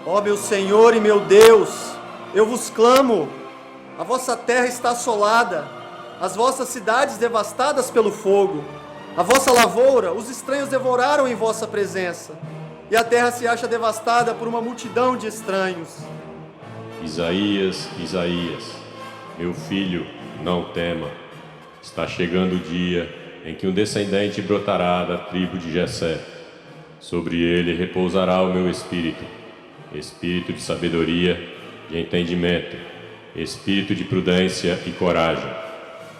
Ó meu Senhor e meu Deus, eu vos clamo. A vossa terra está assolada, as vossas cidades devastadas pelo fogo. A vossa lavoura, os estranhos devoraram em vossa presença, e a terra se acha devastada por uma multidão de estranhos. Isaías, Isaías, meu filho, não tema. Está chegando o dia em que um descendente brotará da tribo de Jessé. Sobre ele repousará o meu espírito, espírito de sabedoria, de entendimento, espírito de prudência e coragem,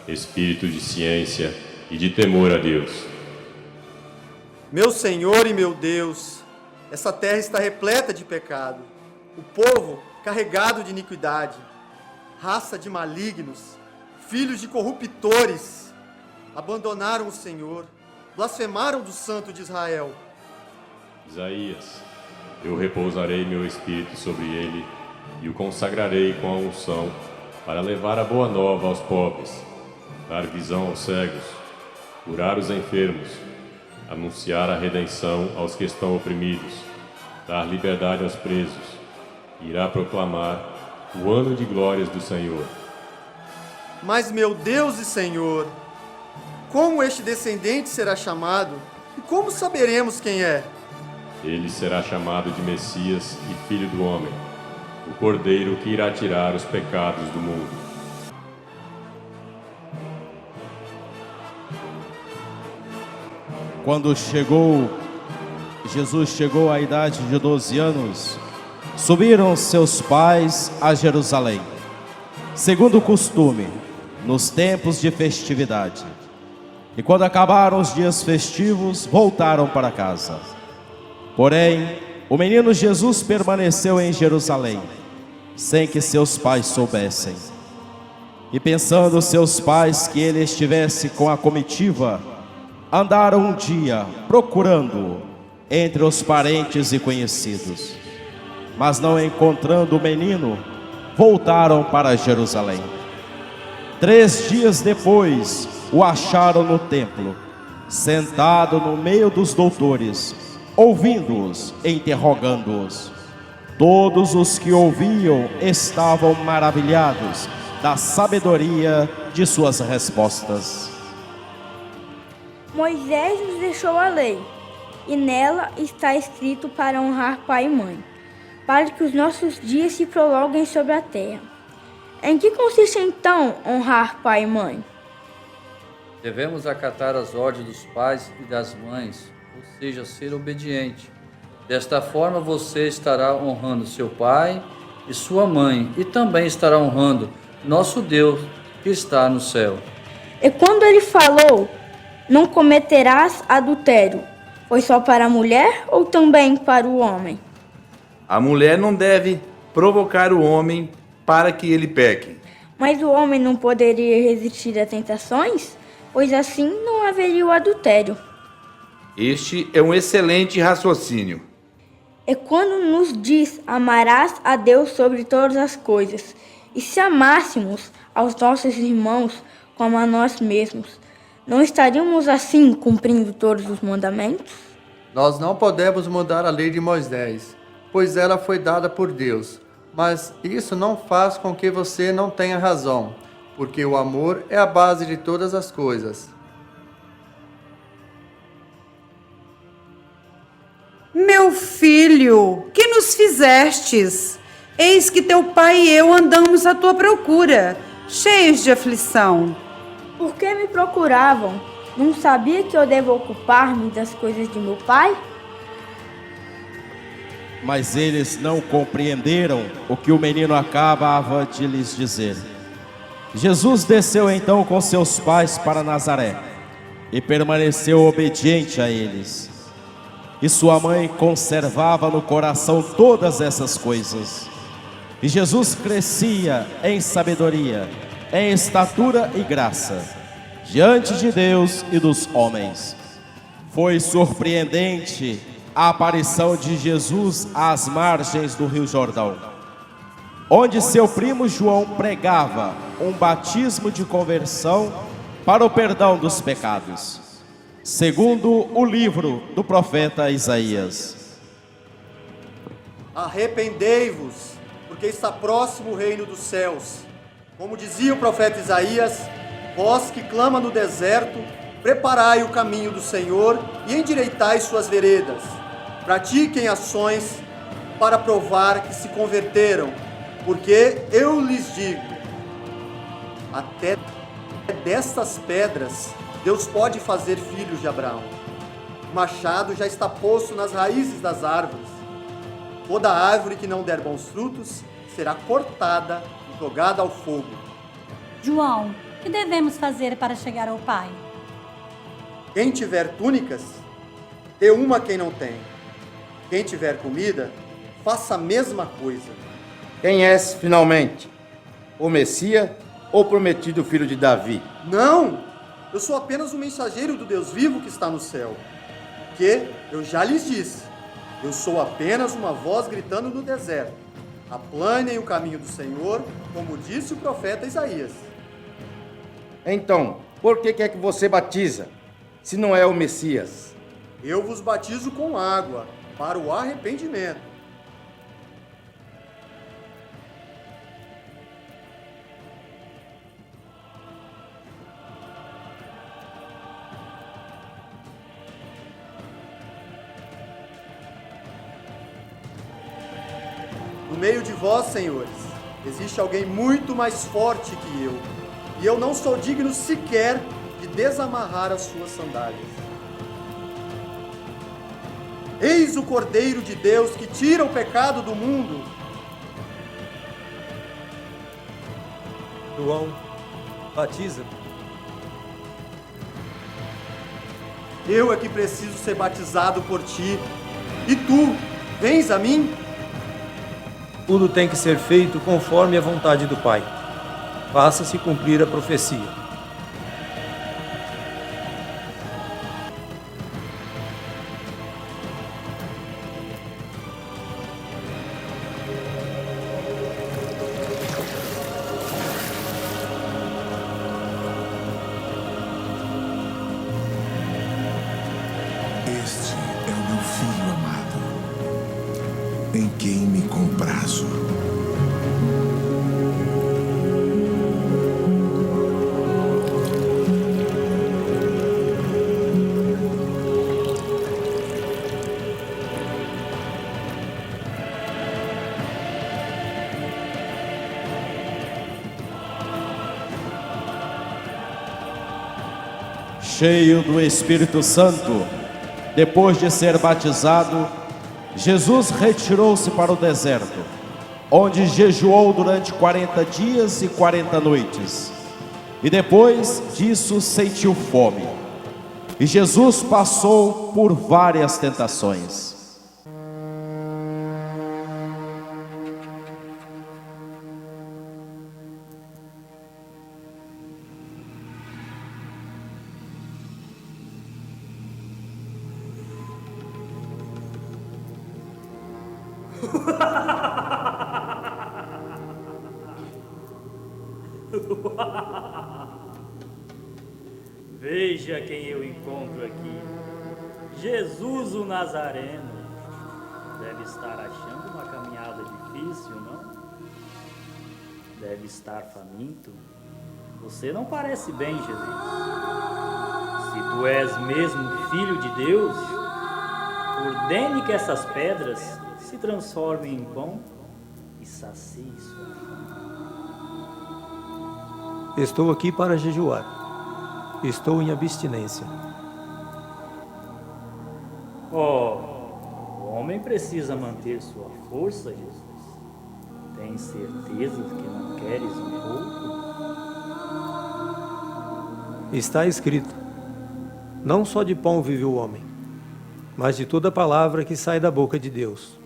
espírito de ciência e de temor a Deus. Meu Senhor e meu Deus, essa terra está repleta de pecado, o povo carregado de iniquidade, raça de malignos, filhos de corruptores, abandonaram o Senhor, blasfemaram do Santo de Israel. Isaías, eu repousarei meu espírito sobre ele e o consagrarei com a unção para levar a boa nova aos pobres, dar visão aos cegos, curar os enfermos, anunciar a redenção aos que estão oprimidos, dar liberdade aos presos. Irá proclamar o ano de glórias do Senhor. Mas, meu Deus e Senhor, como este descendente será chamado e como saberemos quem é? Ele será chamado de Messias e Filho do Homem, o Cordeiro que irá tirar os pecados do mundo. Quando Jesus chegou à idade de 12 anos, subiram seus pais a Jerusalém, segundo o costume, nos tempos de festividade. E quando acabaram os dias festivos, voltaram para casa. Porém, o menino Jesus permaneceu em Jerusalém, sem que seus pais soubessem. E pensando seus pais que ele estivesse com a comitiva, andaram um dia procurando-o entre os parentes e conhecidos. Mas não encontrando o menino, voltaram para Jerusalém. 3 dias depois, o acharam no templo, sentado no meio dos doutores, ouvindo-os e interrogando-os. Todos os que ouviam estavam maravilhados da sabedoria de suas respostas. Moisés nos deixou a lei, e nela está escrito para honrar pai e mãe, para que os nossos dias se prolonguem sobre a terra. Em que consiste então honrar pai e mãe? Devemos acatar as ordens dos pais e das mães, ou seja, ser obediente. Desta forma você estará honrando seu pai e sua mãe, e também estará honrando nosso Deus que está no céu. E quando ele falou, não cometerás adultério, foi só para a mulher ou também para o homem? A mulher não deve provocar o homem para que ele peque. Mas o homem não poderia resistir a tentações, pois assim não haveria o adultério. Este é um excelente raciocínio. E quando nos diz, amarás a Deus sobre todas as coisas, e se amássemos aos nossos irmãos como a nós mesmos, não estaríamos assim cumprindo todos os mandamentos? Nós não podemos mudar a lei de Moisés, pois ela foi dada por Deus. Mas isso não faz com que você não tenha razão, porque o amor é a base de todas as coisas. Meu filho, que nos fizestes? Eis que teu pai e eu andamos à tua procura, cheios de aflição. Por que me procuravam? Não sabia que eu devo ocupar-me das coisas de meu pai? Mas eles não compreenderam o que o menino acabava de lhes dizer. Jesus desceu então com seus pais para Nazaré e permaneceu obediente a eles. E sua mãe conservava no coração todas essas coisas. E Jesus crescia em sabedoria, em estatura e graça, diante de Deus e dos homens. Foi surpreendente a aparição de Jesus às margens do Rio Jordão, onde seu primo João pregava um batismo de conversão para o perdão dos pecados, segundo o livro do profeta Isaías. Arrependei-vos, porque está próximo o reino dos céus. Como dizia o profeta Isaías, vós que clama no deserto, preparai o caminho do Senhor e endireitai suas veredas. Pratiquem ações para provar que se converteram, porque eu lhes digo, até destas pedras Deus pode fazer filhos de Abraão. O machado já está posto nas raízes das árvores. Toda árvore que não der bons frutos será cortada e jogada ao fogo. João, o que devemos fazer para chegar ao Pai? Quem tiver túnicas, dê uma a quem não tem. Quem tiver comida, faça a mesma coisa. Quem és, finalmente? O Messias ou o prometido filho de Davi? Não! Eu sou apenas um mensageiro do Deus vivo que está no céu. Que eu já lhes disse, eu sou apenas uma voz gritando no deserto. Aplanem o caminho do Senhor, como disse o profeta Isaías. Então, por que é que você batiza, se não é o Messias? Eu vos batizo com água, para o arrependimento. No meio de vós, senhores, existe alguém muito mais forte que eu, e eu não sou digno sequer de desamarrar as suas sandálias. Eis o Cordeiro de Deus que tira o pecado do mundo. João, batiza. Eu é que preciso ser batizado por ti, e tu, vens a mim? Tudo tem que ser feito conforme a vontade do Pai. Faça-se cumprir a profecia. Este é o meu filho amado, em quem me comprazo. Cheio do Espírito Santo, depois de ser batizado, Jesus retirou-se para o deserto, onde jejuou durante 40 dias e 40 noites. E depois disso sentiu fome. E Jesus passou por várias tentações. Veja quem eu encontro aqui. Jesus o Nazareno. Deve estar achando uma caminhada difícil, não? Deve estar faminto. Você não parece bem, Jesus. Se tu és mesmo filho de Deus, ordene que essas pedras se transformem em pão e saciem sua fome. Estou aqui para jejuar. Estou em abstinência. O homem precisa manter sua força, Jesus. Tens certeza que não queres um pouco? Está escrito: não só de pão vive o homem, mas de toda palavra que sai da boca de Deus.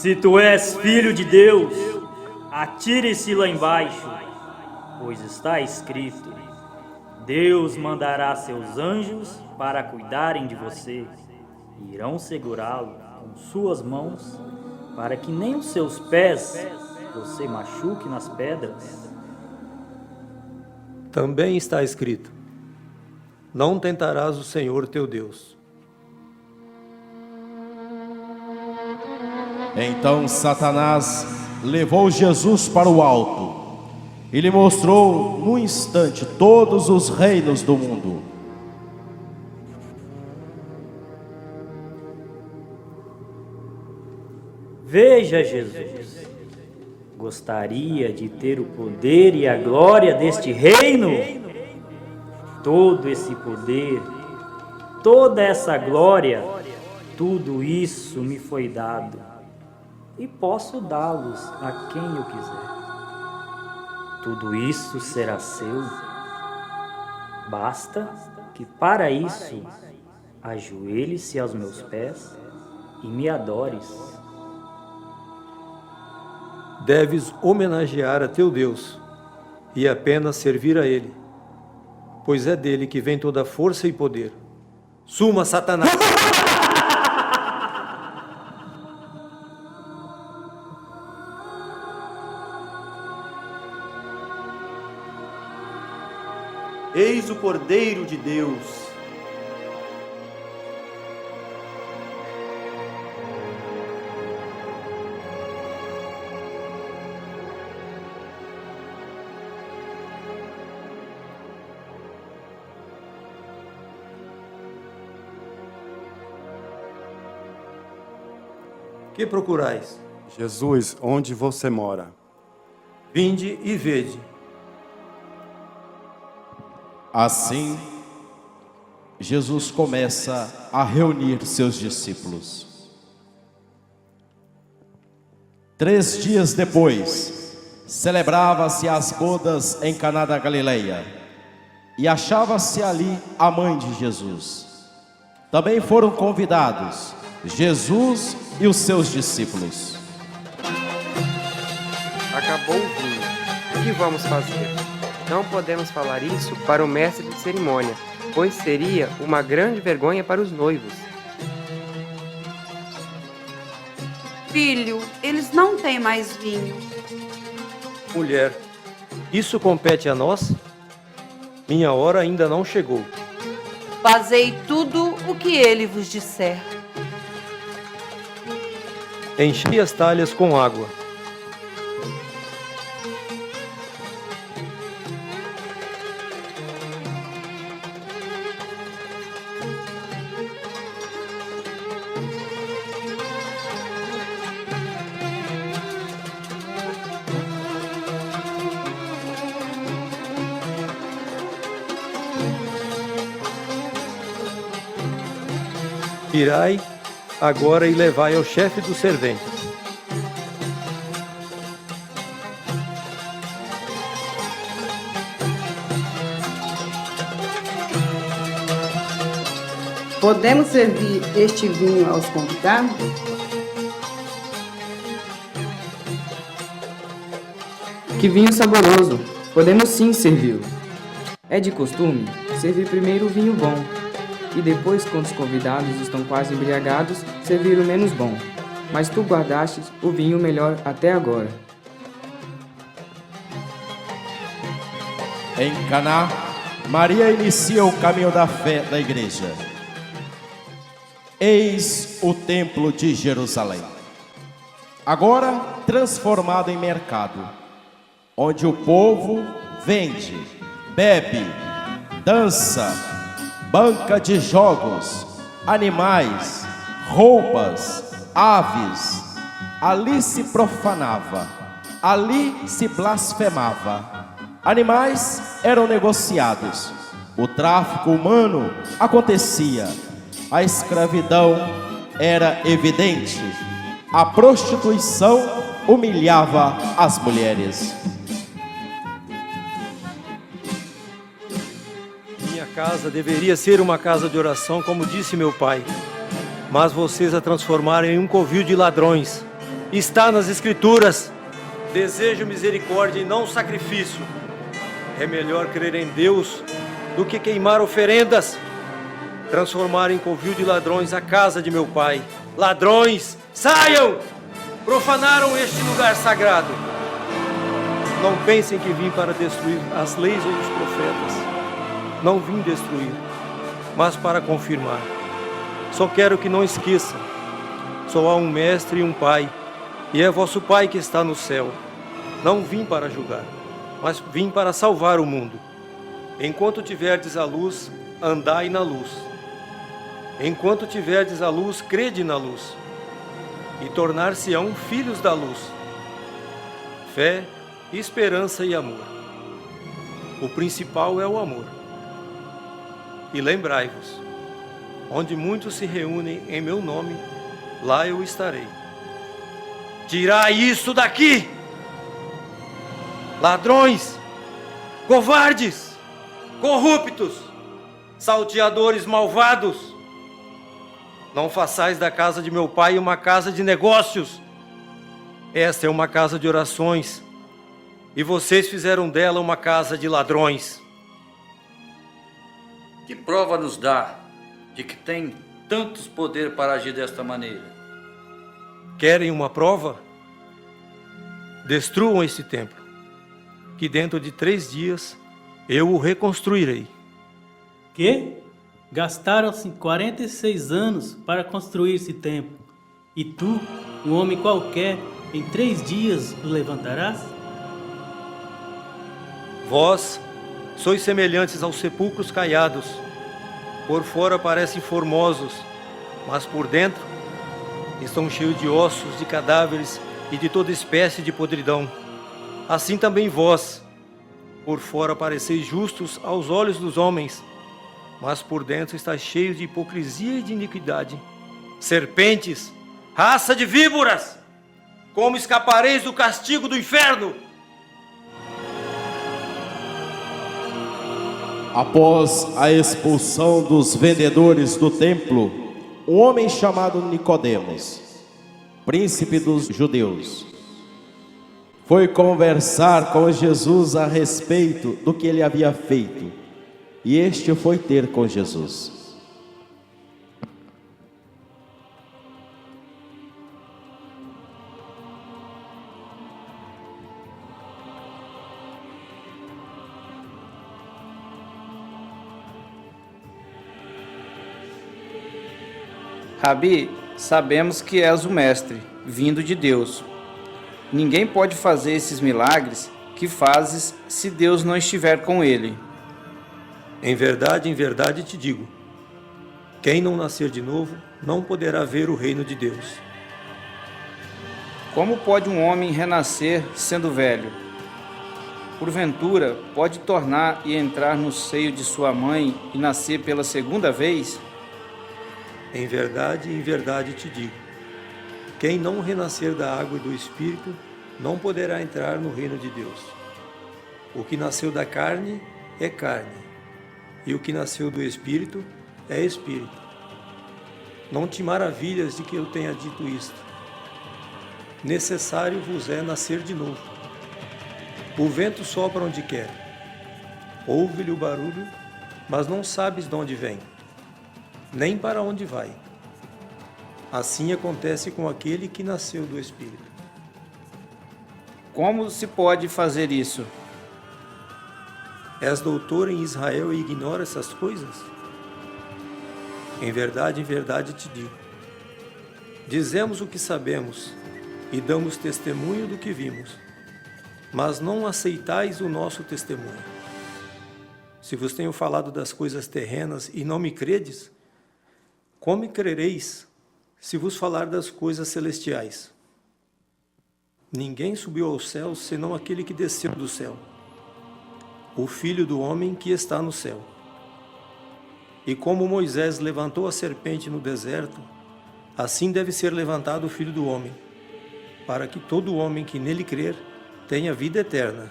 Se tu és filho de Deus, atire-se lá embaixo, pois está escrito: Deus mandará seus anjos para cuidarem de você, e irão segurá-lo com suas mãos, para que nem os seus pés você machuque nas pedras. Também está escrito: não tentarás o Senhor teu Deus. Então Satanás levou Jesus para o alto e lhe mostrou num instante todos os reinos do mundo. Veja, Jesus, gostaria de ter o poder e a glória deste reino? Todo esse poder, toda essa glória, tudo isso me foi dado, e posso dá-los a quem eu quiser. Tudo isso será seu. Basta que para isso ajoelhe-se aos meus pés e me adores. Deves homenagear a teu Deus e apenas servir a Ele, pois é dele que vem toda a força e poder. Suma, Satanás! Eis o Cordeiro de Deus. Que procurais? Jesus, onde você mora? Vinde e vede. Assim, Jesus começa a reunir seus discípulos. 3 dias depois, celebrava-se as bodas em Caná da Galileia, e achava-se ali a mãe de Jesus. Também foram convidados Jesus e os seus discípulos. Acabou o vinho. O que vamos fazer? Não podemos falar isso para o mestre de cerimônia, pois seria uma grande vergonha para os noivos. Filho, eles não têm mais vinho. Mulher, isso compete a nós? Minha hora ainda não chegou. Fazei tudo o que ele vos disser. Enchi as talhas com água. Irai agora e levai ao chefe dos serventes. Podemos servir este vinho aos convidados? Que vinho saboroso! Podemos sim servi-lo. É de costume servir primeiro o vinho bom, e depois, quando os convidados estão quase embriagados, servir o menos bom. Mas tu guardaste o vinho melhor até agora. Em Caná, Maria inicia o caminho da fé da igreja. Eis o templo de Jerusalém, agora transformado em mercado, onde o povo vende, bebe, dança, banca de jogos, animais, roupas, aves. Ali se profanava, ali se blasfemava. Animais eram negociados, o tráfico humano acontecia, a escravidão era evidente, a prostituição humilhava as mulheres. Minha casa deveria ser uma casa de oração, como disse meu pai, mas vocês a transformaram em um covil de ladrões. Está nas Escrituras. Desejo misericórdia e não sacrifício. É melhor crer em Deus do que queimar oferendas. Transformar em covil de ladrões a casa de meu pai. Ladrões, saiam! Profanaram este lugar sagrado. Não pensem que vim para destruir as leis ou os profetas. Não vim destruir, mas para confirmar. Só quero que não esqueçam. Só há um mestre e um pai, e é vosso Pai que está no céu. Não vim para julgar, mas vim para salvar o mundo. Enquanto tiverdes a luz, andai na luz. Enquanto tiverdes a luz, crede na luz, e tornar-se-ão filhos da luz. Fé, esperança e amor. O principal é o amor. E lembrai-vos, onde muitos se reúnem em meu nome, lá eu estarei. Tirai isso daqui! Ladrões, covardes, corruptos, salteadores malvados, não façais da casa de meu pai uma casa de negócios. Esta é uma casa de orações, e vocês fizeram dela uma casa de ladrões. Que prova nos dá de que tem tantos poder para agir desta maneira? Querem uma prova? Destruam este templo, que dentro de 3 dias eu o reconstruirei. Que? Gastaram-se 46 anos para construir esse templo, e tu, um homem qualquer, em 3 dias o levantarás? Vós sois semelhantes aos sepulcros caiados. Por fora parecem formosos, mas por dentro estão cheios de ossos, de cadáveres e de toda espécie de podridão. Assim também vós, por fora pareceis justos aos olhos dos homens, mas por dentro estáis cheios de hipocrisia e de iniquidade. Serpentes, raça de víboras, como escapareis do castigo do inferno? Após a expulsão dos vendedores do templo, um homem chamado Nicodemos, príncipe dos judeus, foi conversar com Jesus a respeito do que ele havia feito, e este foi ter com Jesus. Rabi, sabemos que és o mestre, vindo de Deus. Ninguém pode fazer esses milagres que fazes se Deus não estiver com ele. Em verdade te digo, quem não nascer de novo não poderá ver o reino de Deus. Como pode um homem renascer sendo velho? Porventura, pode tornar e entrar no seio de sua mãe e nascer pela segunda vez? Em verdade te digo, quem não renascer da água e do Espírito não poderá entrar no reino de Deus. O que nasceu da carne é carne, e o que nasceu do Espírito é Espírito. Não te maravilhas de que eu tenha dito isto. Necessário vos é nascer de novo. O vento sopra onde quer. Ouve-lhe o barulho, mas não sabes de onde vem, nem para onde vai. Assim acontece com aquele que nasceu do Espírito. Como se pode fazer isso? És doutor em Israel e ignora essas coisas? Em verdade te digo. Dizemos o que sabemos e damos testemunho do que vimos, mas não aceitais o nosso testemunho. Se vos tenho falado das coisas terrenas e não me credes, como crereis se vos falar das coisas celestiais? Ninguém subiu aos céus senão aquele que desceu do céu, o Filho do homem que está no céu. E como Moisés levantou a serpente no deserto, assim deve ser levantado o Filho do homem, para que todo homem que nele crer tenha vida eterna.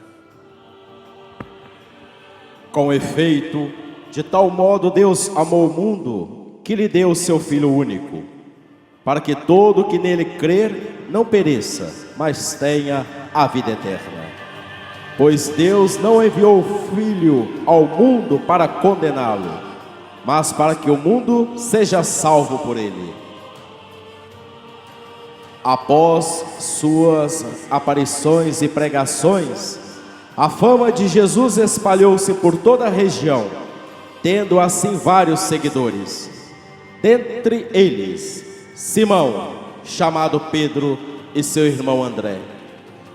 Com efeito, de tal modo Deus amou o mundo, que lhe deu seu Filho único, para que todo que nele crer não pereça, mas tenha a vida eterna. Pois Deus não enviou o Filho ao mundo para condená-lo, mas para que o mundo seja salvo por ele. Após suas aparições e pregações, a fama de Jesus espalhou-se por toda a região, tendo assim vários seguidores. Dentre eles, Simão, chamado Pedro, e seu irmão André,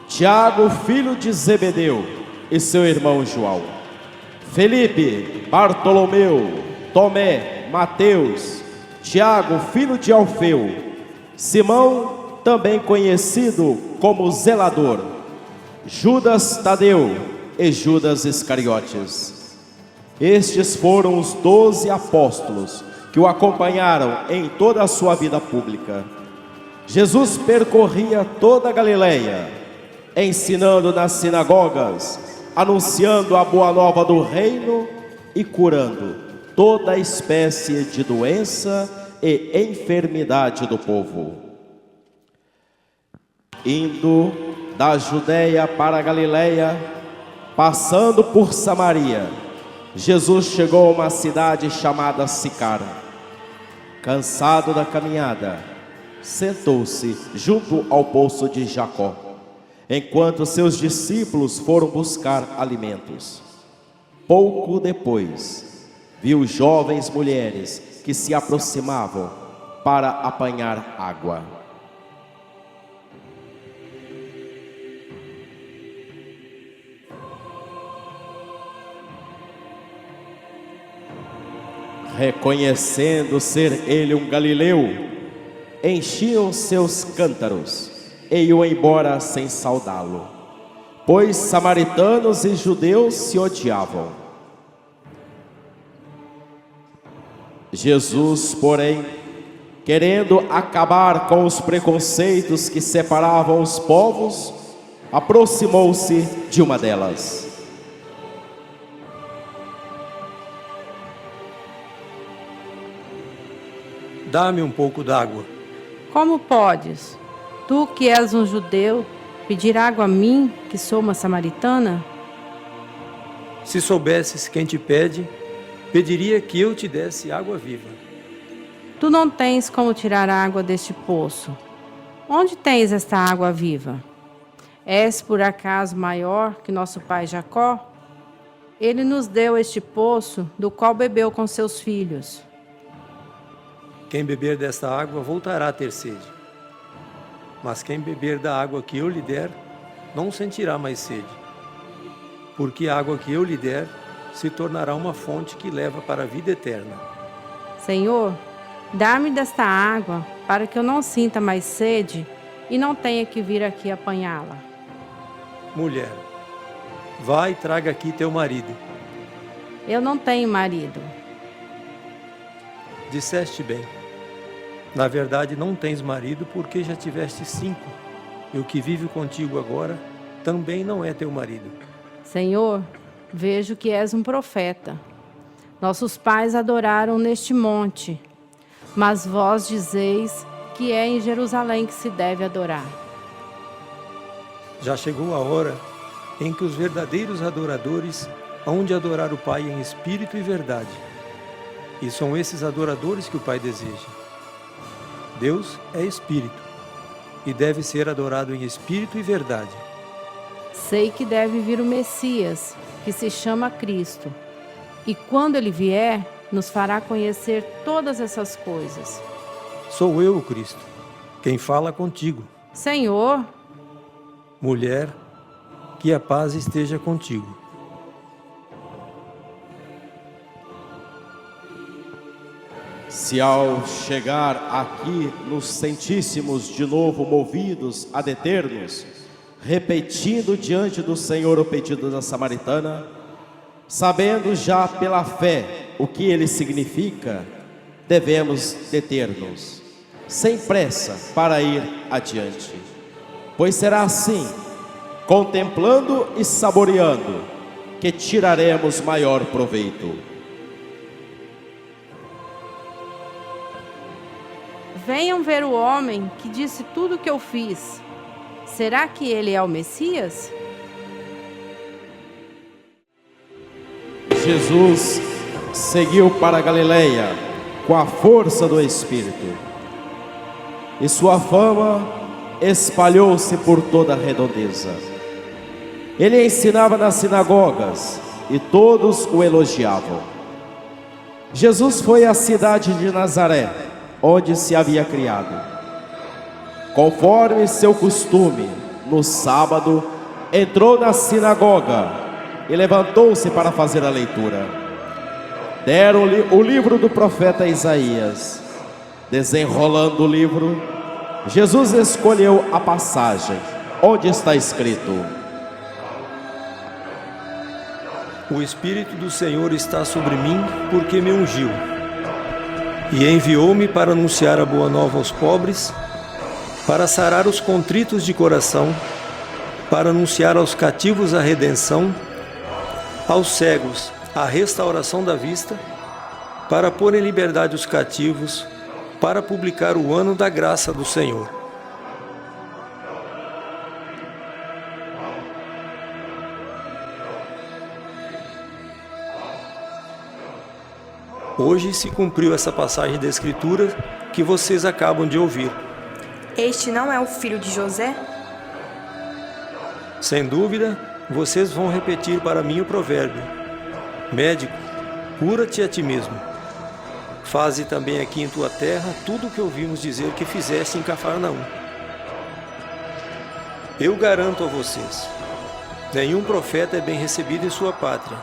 Tiago, filho de Zebedeu, e seu irmão João, Felipe, Bartolomeu, Tomé, Mateus, Tiago, filho de Alfeu, Simão, também conhecido como Zelador, Judas Tadeu e Judas Iscariotes. Estes foram os 12 apóstolos que o acompanharam em toda a sua vida pública. Jesus percorria toda a Galileia, ensinando nas sinagogas, anunciando a boa nova do reino e curando toda espécie de doença e enfermidade do povo. Indo da Judeia para a Galileia, passando por Samaria, Jesus chegou a uma cidade chamada Sicar. Cansado da caminhada, sentou-se junto ao poço de Jacó, enquanto seus discípulos foram buscar alimentos. Pouco depois, viu jovens mulheres que se aproximavam para apanhar água. Reconhecendo ser ele um galileu, enchiam seus cântaros e iam embora sem saudá-lo, pois samaritanos e judeus se odiavam. Jesus, porém, querendo acabar com os preconceitos que separavam os povos, aproximou-se de uma delas. Dá-me um pouco d'água. Como podes, tu que és um judeu, pedir água a mim, que sou uma samaritana? Se soubesses quem te pede, pediria que eu te desse água viva. Tu não tens como tirar água deste poço. Onde tens esta água viva? És por acaso maior que nosso pai Jacó? Ele nos deu este poço, do qual bebeu com seus filhos. Quem beber desta água voltará a ter sede. Mas quem beber da água que eu lhe der, não sentirá mais sede. Porque a água que eu lhe der se tornará uma fonte que leva para a vida eterna. Senhor, dá-me desta água, para que eu não sinta mais sede e não tenha que vir aqui apanhá-la. Mulher, vai e traga aqui teu marido. Eu não tenho marido. Disseste bem. Na verdade, não tens marido porque já tiveste 5, e o que vive contigo agora também não é teu marido. Senhor, vejo que és um profeta. Nossos pais adoraram neste monte, mas vós dizeis que é em Jerusalém que se deve adorar. Já chegou a hora em que os verdadeiros adoradores hão de adorar o Pai em espírito e verdade. E são esses adoradores que o Pai deseja. Deus é espírito e deve ser adorado em espírito e verdade. Sei que deve vir o Messias, que se chama Cristo. E quando ele vier, nos fará conhecer todas essas coisas. Sou eu, o Cristo, quem fala contigo. Senhor, mulher, que a paz esteja contigo. Se ao chegar aqui nos sentíssemos de novo movidos a deter-nos, repetindo diante do Senhor o pedido da samaritana, sabendo já pela fé o que ele significa, devemos deter-nos, sem pressa, para ir adiante. Pois será assim, contemplando e saboreando, que tiraremos maior proveito. Venham ver o homem que disse tudo o que eu fiz. Será que ele é o Messias? Jesus seguiu para a Galileia com a força do Espírito, e sua fama espalhou-se por toda a redondeza. Ele ensinava nas sinagogas e todos o elogiavam. Jesus foi à cidade de Nazaré, onde se havia criado. Conforme seu costume, no sábado, entrou na sinagoga e levantou-se para fazer a leitura. Deram-lhe o livro do profeta Isaías. Desenrolando o livro, Jesus escolheu a passagem onde está escrito: O Espírito do Senhor está sobre mim, porque me ungiu, e enviou-me para anunciar a boa nova aos pobres, para sarar os contritos de coração, para anunciar aos cativos a redenção, aos cegos a restauração da vista, para pôr em liberdade os cativos, para publicar o ano da graça do Senhor. Hoje se cumpriu essa passagem da Escritura que vocês acabam de ouvir. Este não é o filho de José? Sem dúvida, vocês vão repetir para mim o provérbio: Médico, cura-te a ti mesmo. Faze também aqui em tua terra tudo o que ouvimos dizer que fizeste em Cafarnaum. Eu garanto a vocês, nenhum profeta é bem recebido em sua pátria.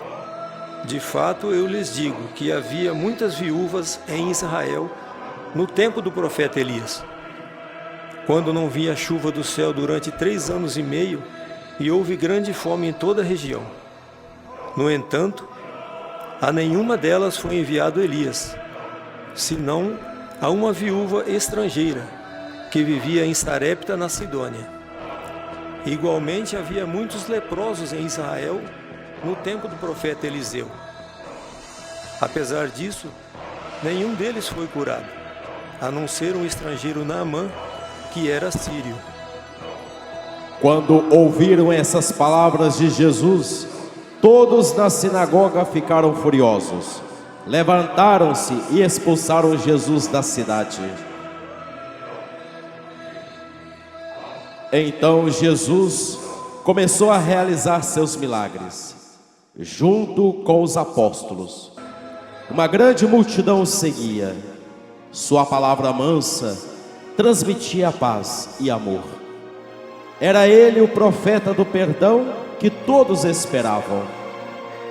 De fato, eu lhes digo que havia muitas viúvas em Israel no tempo do profeta Elias, quando não vinha chuva do céu durante 3 anos e meio e houve grande fome em toda a região. No entanto, a nenhuma delas foi enviado Elias, senão a uma viúva estrangeira que vivia em Sarepta, na Sidônia. Igualmente havia muitos leprosos em Israel no tempo do profeta Eliseu. Apesar disso, nenhum deles foi curado, a não ser um estrangeiro Naamã, que era sírio. Quando ouviram essas palavras de Jesus, todos na sinagoga ficaram furiosos. Levantaram-se e expulsaram Jesus da cidade. Então Jesus começou a realizar seus milagres, junto com os apóstolos. Uma grande multidão o seguia. Sua palavra mansa transmitia paz e amor. Era ele o profeta do perdão que todos esperavam.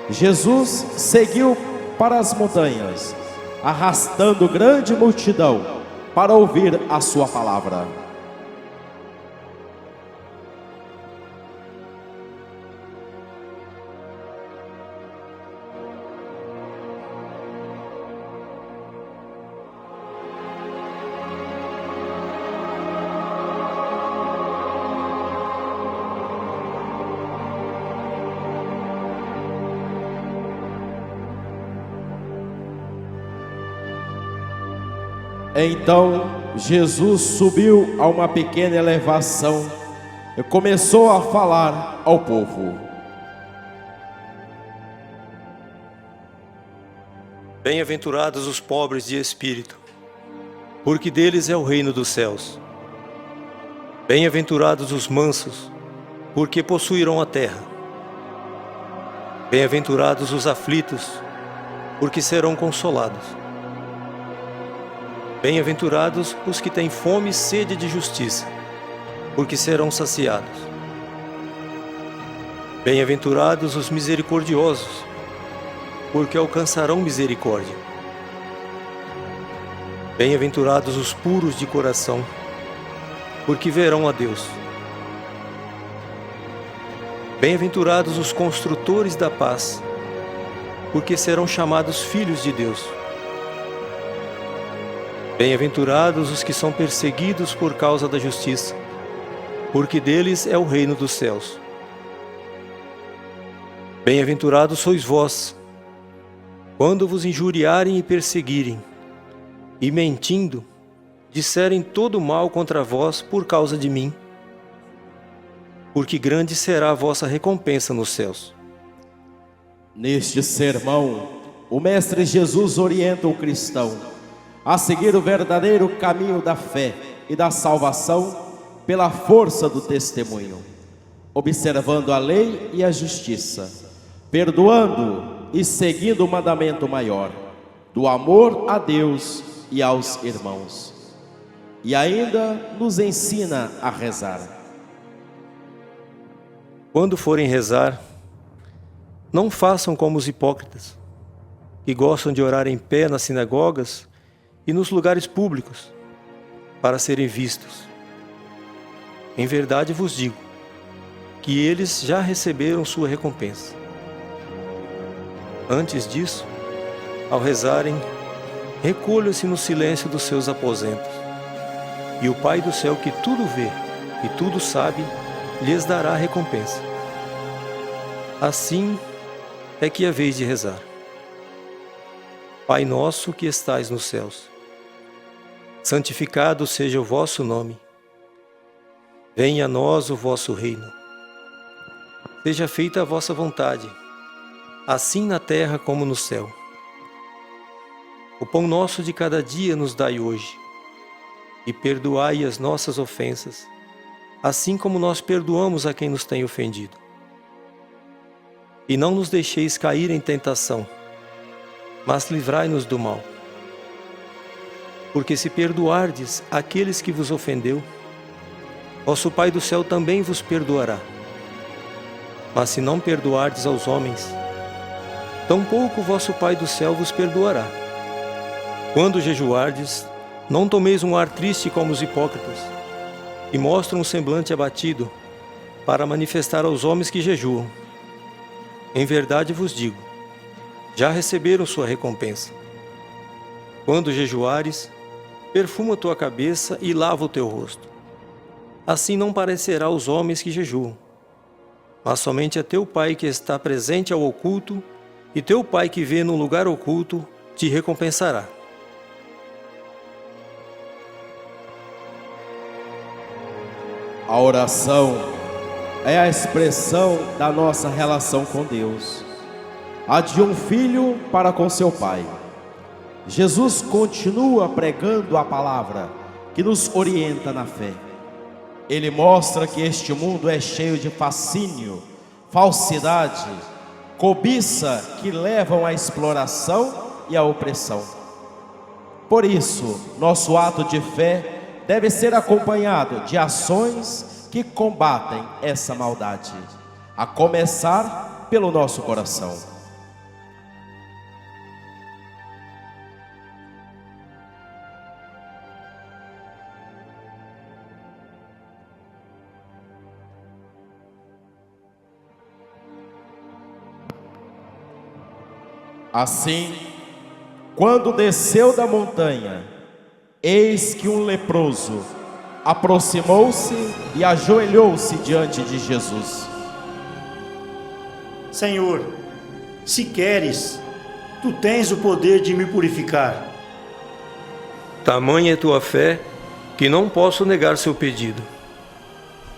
Jesus seguiu para as montanhas, arrastando grande multidão para ouvir a sua palavra. Então Jesus subiu a uma pequena elevação e começou a falar ao povo. Bem-aventurados os pobres de espírito, porque deles é o reino dos céus. Bem-aventurados os mansos, porque possuirão a terra. Bem-aventurados os aflitos, porque serão consolados. Bem-aventurados os que têm fome e sede de justiça, porque serão saciados. Bem-aventurados os misericordiosos, porque alcançarão misericórdia. Bem-aventurados os puros de coração, porque verão a Deus. Bem-aventurados os construtores da paz, porque serão chamados filhos de Deus. Bem-aventurados os que são perseguidos por causa da justiça, porque deles é o reino dos céus. Bem-aventurados sois vós, quando vos injuriarem e perseguirem, e mentindo, disserem todo mal contra vós por causa de mim. Porque grande será a vossa recompensa nos céus. Neste sermão, o Mestre Jesus orienta o cristão a seguir o verdadeiro caminho da fé e da salvação pela força do testemunho, observando a lei e a justiça, perdoando e seguindo o mandamento maior, do amor a Deus e aos irmãos. E ainda nos ensina a rezar. Quando forem rezar, não façam como os hipócritas, que gostam de orar em pé nas sinagogas e nos lugares públicos, para serem vistos. Em verdade vos digo, que eles já receberam sua recompensa. Antes disso, ao rezarem, recolham-se no silêncio dos seus aposentos, e o Pai do céu, que tudo vê e tudo sabe, lhes dará a recompensa. Assim é que é vez de rezar. Pai nosso que estais nos céus, santificado seja o vosso nome. Venha a nós o vosso reino. Seja feita a vossa vontade, assim na terra como no céu. O pão nosso de cada dia nos dai hoje, e perdoai as nossas ofensas, assim como nós perdoamos a quem nos tem ofendido. E não nos deixeis cair em tentação, mas livrai-nos do mal. Porque se perdoardes aqueles que vos ofendeu, vosso Pai do céu também vos perdoará. Mas se não perdoardes aos homens, tampouco vosso Pai do céu vos perdoará. Quando jejuardes, não tomeis um ar triste como os hipócritas, e mostram um semblante abatido, para manifestar aos homens que jejuam. Em verdade vos digo, já receberam sua recompensa. Quando jejuares, perfuma tua cabeça e lava o teu rosto. Assim não parecerá aos homens que jejuam, mas somente a teu Pai que está presente ao oculto, e teu Pai que vê no lugar oculto te recompensará. A oração é a expressão da nossa relação com Deus, a de um filho para com seu pai. Jesus continua pregando a palavra que nos orienta na fé. Ele mostra que este mundo é cheio de fascínio, falsidade, cobiça que levam à exploração e à opressão. Por isso, nosso ato de fé deve ser acompanhado de ações que combatem essa maldade, a começar pelo nosso coração. Assim, quando desceu da montanha, eis que um leproso aproximou-se e ajoelhou-se diante de Jesus. Senhor, se queres, tu tens o poder de me purificar. Tamanha é tua fé que não posso negar seu pedido.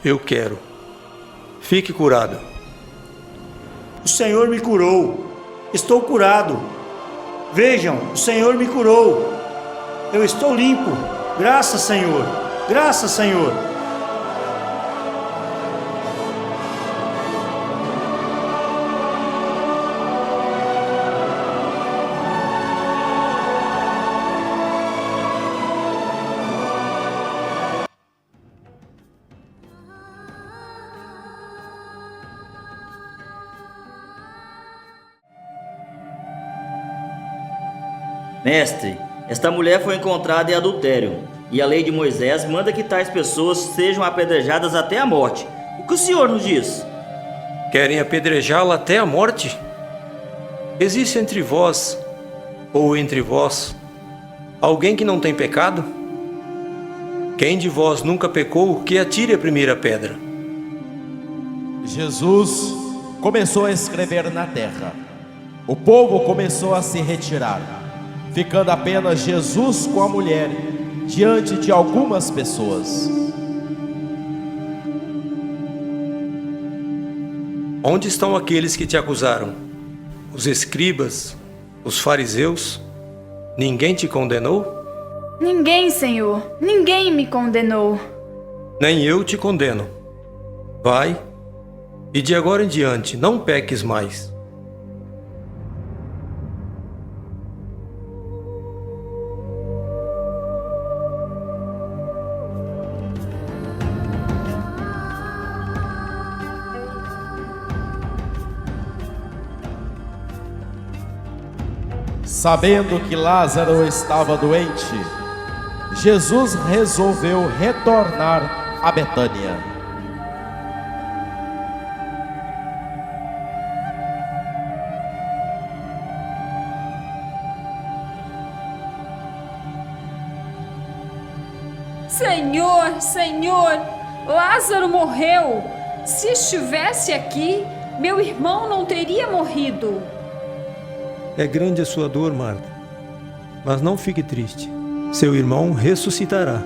Eu quero. Fique curado. O Senhor me curou. Estou curado. Vejam, o Senhor me curou. Eu estou limpo. Graças, Senhor. Graças, Senhor. Mestre, esta mulher foi encontrada em adultério, e a lei de Moisés manda que tais pessoas sejam apedrejadas até a morte. O que o senhor nos diz? Querem apedrejá-la até a morte? Existe entre vós, ou entre vós, alguém que não tem pecado? Quem de vós nunca pecou, que atire a primeira pedra. Jesus começou a escrever na terra. O povo começou a se retirar, ficando apenas Jesus com a mulher diante de algumas pessoas. Onde estão aqueles que te acusaram? Os escribas, os fariseus? Ninguém te condenou? Ninguém, Senhor, ninguém me condenou. Nem eu te condeno. Vai, e de agora em diante não peques mais. Sabendo que Lázaro estava doente, Jesus resolveu retornar a Betânia. Senhor, Senhor, Lázaro morreu. Se estivesse aqui, meu irmão não teria morrido. É grande a sua dor, Marta, mas não fique triste. Seu irmão ressuscitará.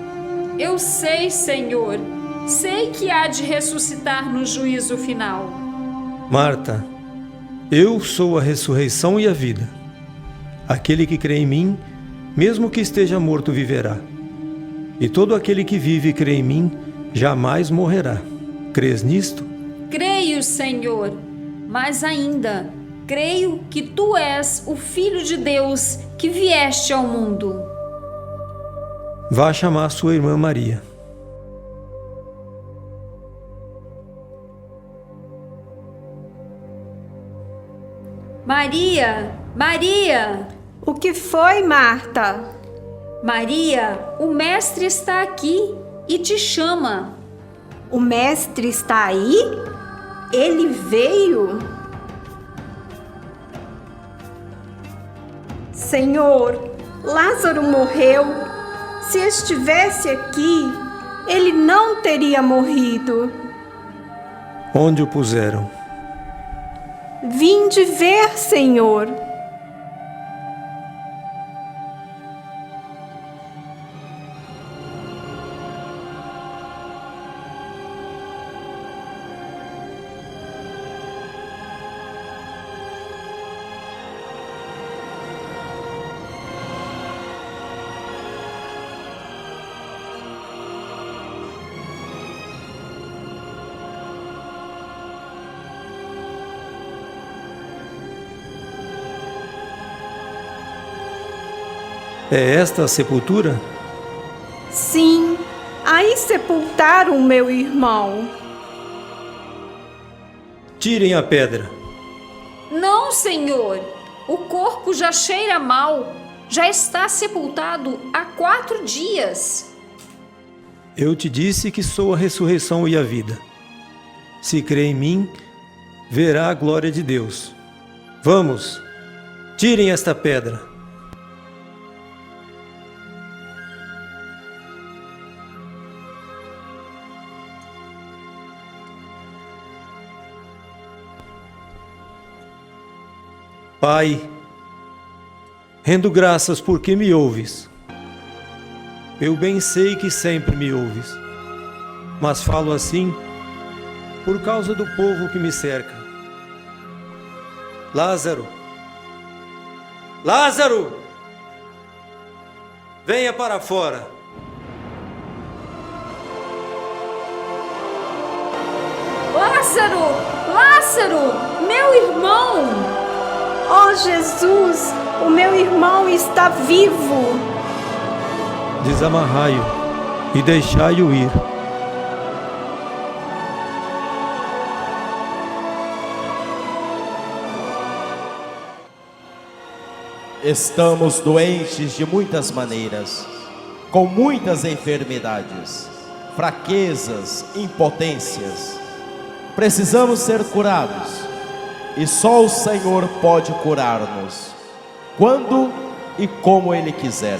Eu sei, Senhor, sei que há de ressuscitar no juízo final. Marta, eu sou a ressurreição e a vida. Aquele que crê em mim, mesmo que esteja morto, viverá. E todo aquele que vive e crê em mim, jamais morrerá. Crês nisto? Creio, Senhor, mas ainda creio que Tu és o Filho de Deus que vieste ao mundo. Vá chamar sua irmã Maria. Maria, Maria! O que foi, Marta? Maria, o mestre está aqui e te chama. O mestre está aí? Ele veio? Senhor, Lázaro morreu. Se estivesse aqui, ele não teria morrido. Onde o puseram? Vinde ver, Senhor. É esta a sepultura? Sim, aí sepultaram meu irmão. Tirem a pedra. Não, Senhor, o corpo já cheira mal. Já está sepultado há 4 dias. Eu te disse que sou a ressurreição e a vida. Se crê em mim, verá a glória de Deus. Vamos, tirem esta pedra. Pai, rendo graças porque me ouves. Eu bem sei que sempre me ouves, mas falo assim por causa do povo que me cerca. Lázaro! Lázaro! Venha para fora! Lázaro! Lázaro! Meu irmão! Oh, Jesus, o meu irmão está vivo. Desamarrai-o e deixai-o ir. Estamos doentes de muitas maneiras, com muitas enfermidades, fraquezas, impotências. Precisamos ser curados. E só o Senhor pode curar-nos, quando e como Ele quiser.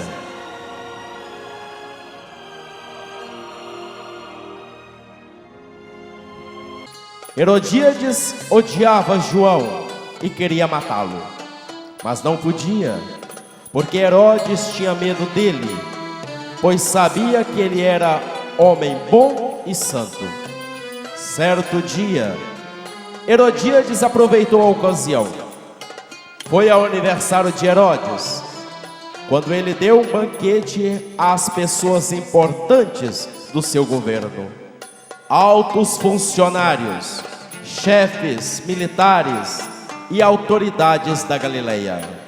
Herodíades odiava João e queria matá-lo, mas não podia, porque Herodes tinha medo dele, pois sabia que ele era homem bom e santo. Certo dia, Herodíades aproveitou a ocasião. Foi ao aniversário de Herodes, quando ele deu um banquete às pessoas importantes do seu governo, altos funcionários, chefes militares e autoridades da Galileia.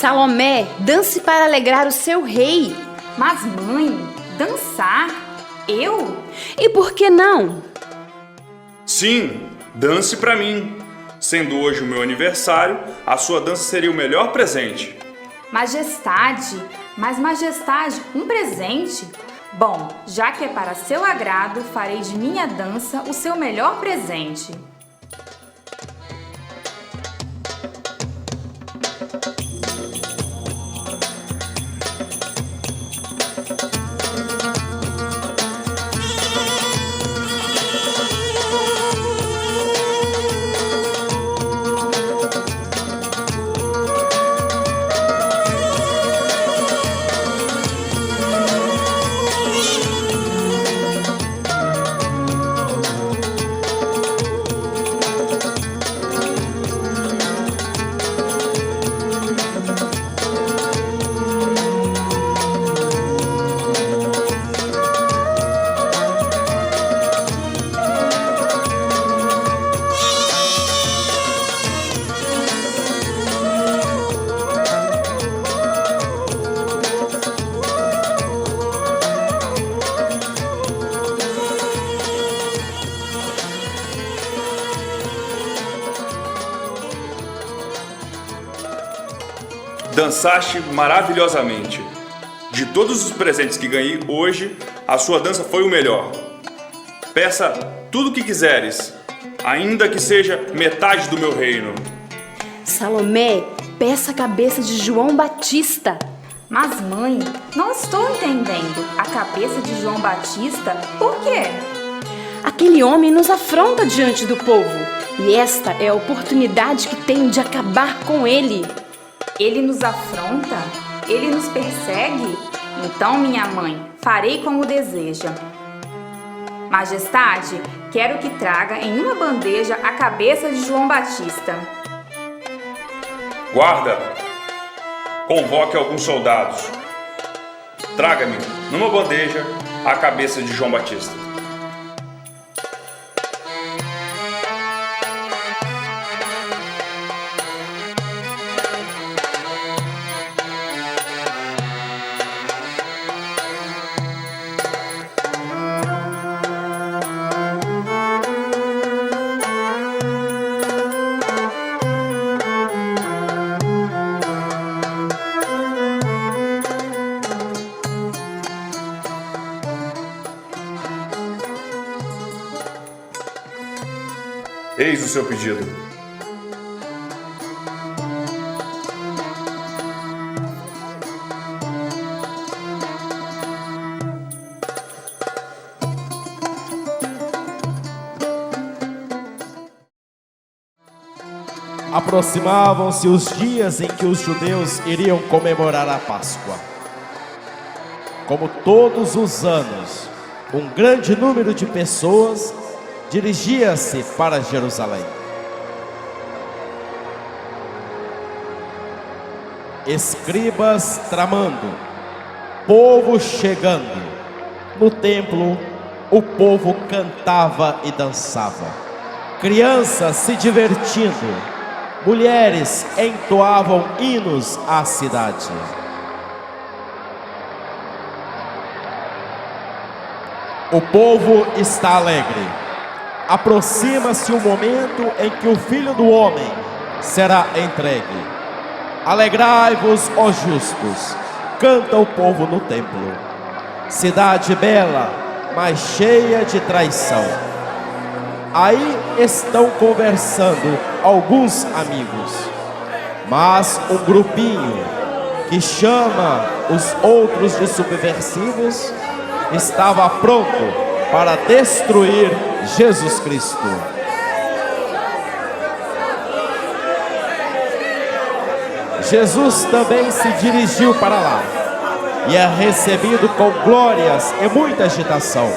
Salomé, dance para alegrar o seu rei. Mas mãe, dançar? Eu? E por que não? Sim, dance para mim. Sendo hoje o meu aniversário, a sua dança seria o melhor presente. Majestade, mas majestade, um presente? Bom, já que é para seu agrado, farei de minha dança o seu melhor presente. Dançaste maravilhosamente. De todos os presentes que ganhei hoje, a sua dança foi o melhor. Peça tudo o que quiseres, ainda que seja metade do meu reino. Salomé, peça a cabeça de João Batista. Mas mãe, não estou entendendo. A cabeça de João Batista? Por quê? Aquele homem nos afronta diante do povo, e esta é a oportunidade que tenho de acabar com ele. Ele nos afronta? Ele nos persegue? Então, minha mãe, farei como deseja. Majestade, quero que traga em uma bandeja a cabeça de João Batista. Guarda, convoque alguns soldados. Traga-me, numa bandeja, a cabeça de João Batista. Eis o seu pedido. Aproximavam-se os dias em que os judeus iriam comemorar a Páscoa. Como todos os anos, um grande número de pessoas dirigia-se para Jerusalém. Escribas tramando, povo chegando. No templo, o povo cantava e dançava. Crianças se divertindo. Mulheres entoavam hinos à cidade. O povo está alegre. Aproxima-se o momento em que o Filho do Homem será entregue. Alegrai-vos, ó justos, canta o povo no templo. Cidade bela, mas cheia de traição. Aí estão conversando alguns amigos, mas um grupinho que chama os outros de subversivos estava pronto para destruir Jesus Cristo. Jesus também se dirigiu para lá e é recebido com glórias e muita agitação.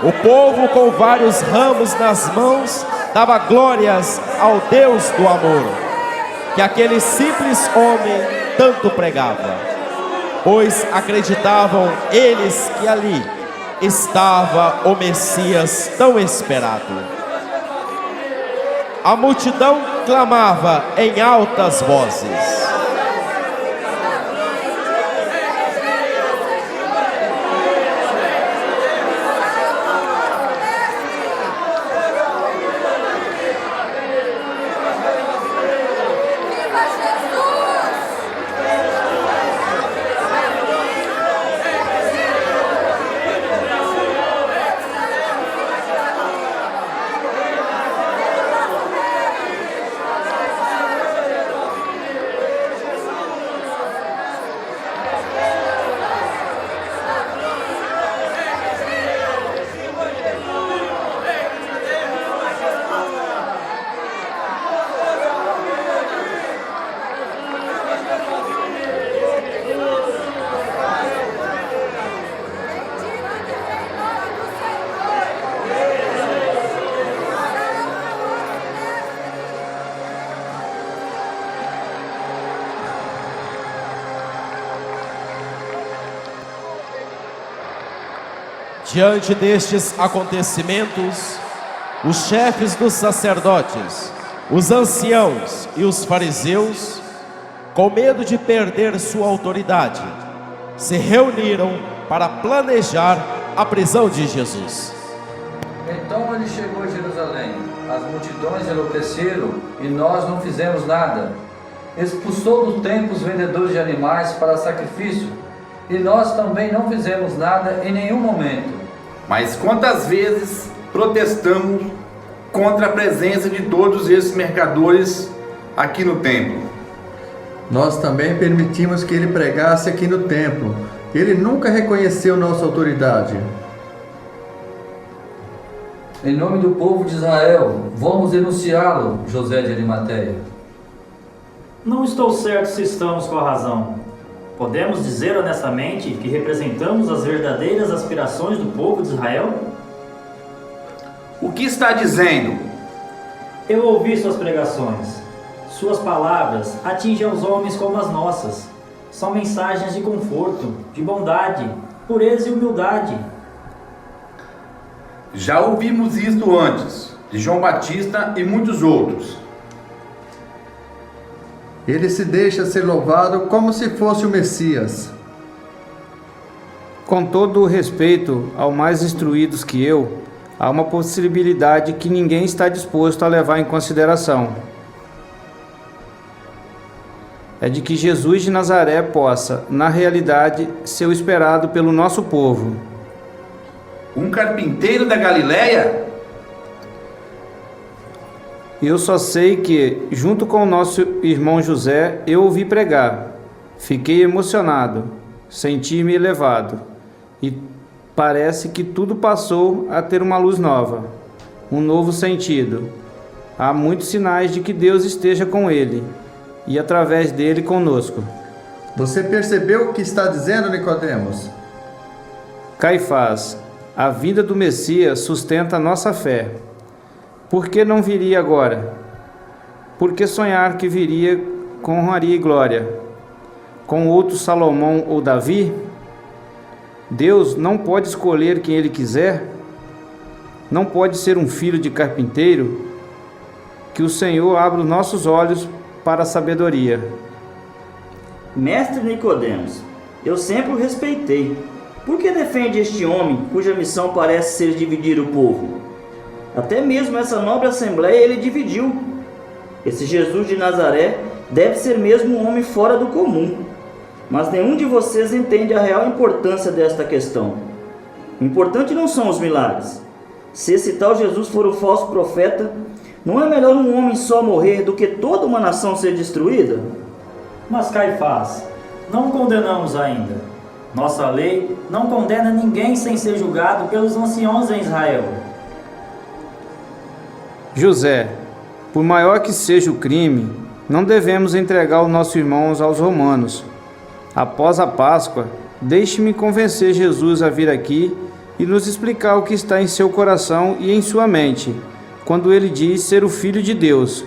O povo, com vários ramos nas mãos, dava glórias ao Deus do amor, que aquele simples homem tanto pregava, pois acreditavam eles que ali estava o Messias tão esperado. A multidão clamava em altas vozes: Diante destes acontecimentos, os chefes dos sacerdotes, os anciãos e os fariseus, com medo de perder sua autoridade, se reuniram para planejar a prisão de Jesus. Então ele chegou a Jerusalém. As multidões enlouqueceram e nós não fizemos nada. Expulsou do templo os vendedores de animais para sacrifício e nós também não fizemos nada em nenhum momento. Mas quantas vezes protestamos contra a presença de todos esses mercadores aqui no templo? Nós também permitimos que ele pregasse aqui no templo. Ele nunca reconheceu nossa autoridade. Em nome do povo de Israel, vamos denunciá-lo, José de Arimateia. Não estou certo se estamos com a razão. Podemos dizer honestamente que representamos as verdadeiras aspirações do povo de Israel? O que está dizendo? Eu ouvi suas pregações. Suas palavras atingem aos homens como as nossas. São mensagens de conforto, de bondade, pureza e humildade. Já ouvimos isto antes, de João Batista e muitos outros. Ele se deixa ser louvado como se fosse o Messias. Com todo o respeito aos mais instruídos que eu, há uma possibilidade que ninguém está disposto a levar em consideração. É de que Jesus de Nazaré possa, na realidade, ser o esperado pelo nosso povo. Um carpinteiro da Galileia? Eu só sei que, junto com o nosso irmão José, eu ouvi pregar. Fiquei emocionado, senti-me elevado. E parece que tudo passou a ter uma luz nova, um novo sentido. Há muitos sinais de que Deus esteja com ele e através dele conosco. Você percebeu o que está dizendo, Nicodemos? Caifás, a vinda do Messias sustenta a nossa fé. Por que não viria agora? Por que sonhar que viria com honraria e glória? Com outro Salomão ou Davi? Deus não pode escolher quem Ele quiser? Não pode ser um filho de carpinteiro? Que o Senhor abra os nossos olhos para a sabedoria. Mestre Nicodemos, eu sempre o respeitei. Por que defende este homem cuja missão parece ser dividir o povo? Até mesmo essa nobre assembleia ele dividiu. Esse Jesus de Nazaré deve ser mesmo um homem fora do comum. Mas nenhum de vocês entende a real importância desta questão. O importante não são os milagres. Se esse tal Jesus for o falso profeta, não é melhor um homem só morrer do que toda uma nação ser destruída? Mas Caifás, não condenamos ainda. Nossa lei não condena ninguém sem ser julgado pelos anciãos em Israel. José, por maior que seja o crime, não devemos entregar os nossos irmãos aos romanos. Após a Páscoa, deixe-me convencer Jesus a vir aqui e nos explicar o que está em seu coração e em sua mente, quando ele diz ser o Filho de Deus.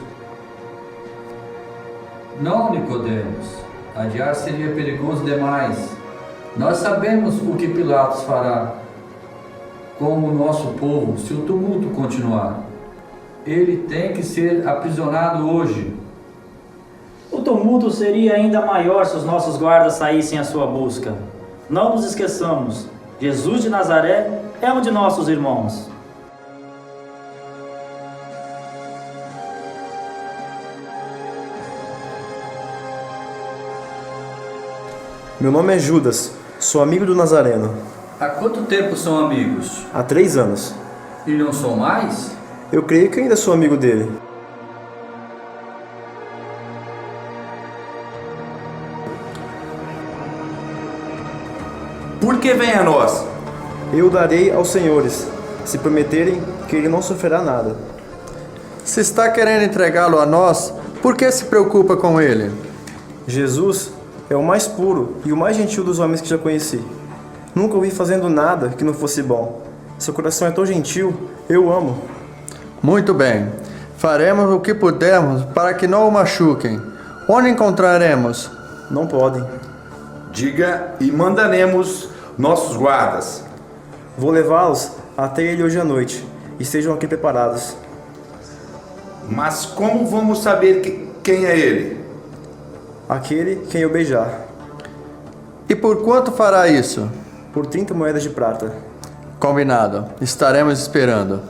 Não, Nicodemos, adiar seria perigoso demais. Nós sabemos o que Pilatos fará com o nosso povo se o tumulto continuar. Ele tem que ser aprisionado hoje. O tumulto seria ainda maior se os nossos guardas saíssem à sua busca. Não nos esqueçamos, Jesus de Nazaré é um de nossos irmãos. Meu nome é Judas, sou amigo do Nazareno. Há quanto tempo são amigos? Há 3 anos. E não são mais? Eu creio que ainda sou amigo dele. Por que vem a nós? Eu darei aos senhores, se prometerem que ele não sofrerá nada. Se está querendo entregá-lo a nós, por que se preocupa com ele? Jesus é o mais puro e o mais gentil dos homens que já conheci. Nunca o vi fazendo nada que não fosse bom. Seu coração é tão gentil, eu o amo. Muito bem. Faremos o que pudermos para que não o machuquem. Onde encontraremos? Não podem. Diga e mandaremos nossos guardas. Vou levá-los até ele hoje à noite. Estejam aqui preparados. Mas como vamos saber quem é ele? Aquele quem eu beijar. E por quanto fará isso? Por 30 moedas de prata. Combinado. Estaremos esperando.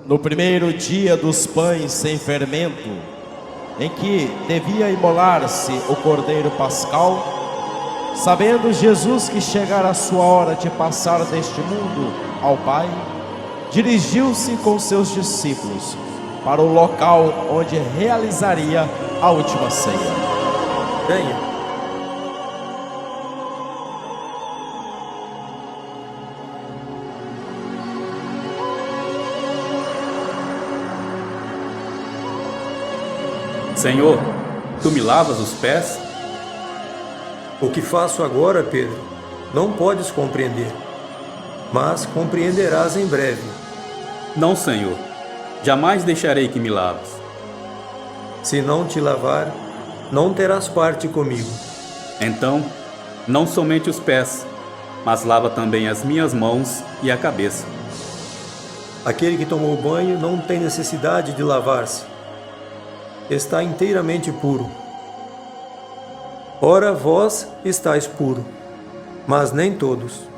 No primeiro dia dos pães sem fermento, em que devia imolar-se o cordeiro pascal, sabendo Jesus que chegara a sua hora de passar deste mundo ao Pai, dirigiu-se com seus discípulos para o local onde realizaria a última ceia. Venha. Senhor, tu me lavas os pés? O que faço agora, Pedro, não podes compreender, mas compreenderás em breve. Não, Senhor, jamais deixarei que me laves. Se não te lavar, não terás parte comigo. Então, não somente os pés, mas lava também as minhas mãos e a cabeça. Aquele que tomou banho não tem necessidade de lavar-se. Está inteiramente puro. Ora, vós estáis puro, mas nem todos.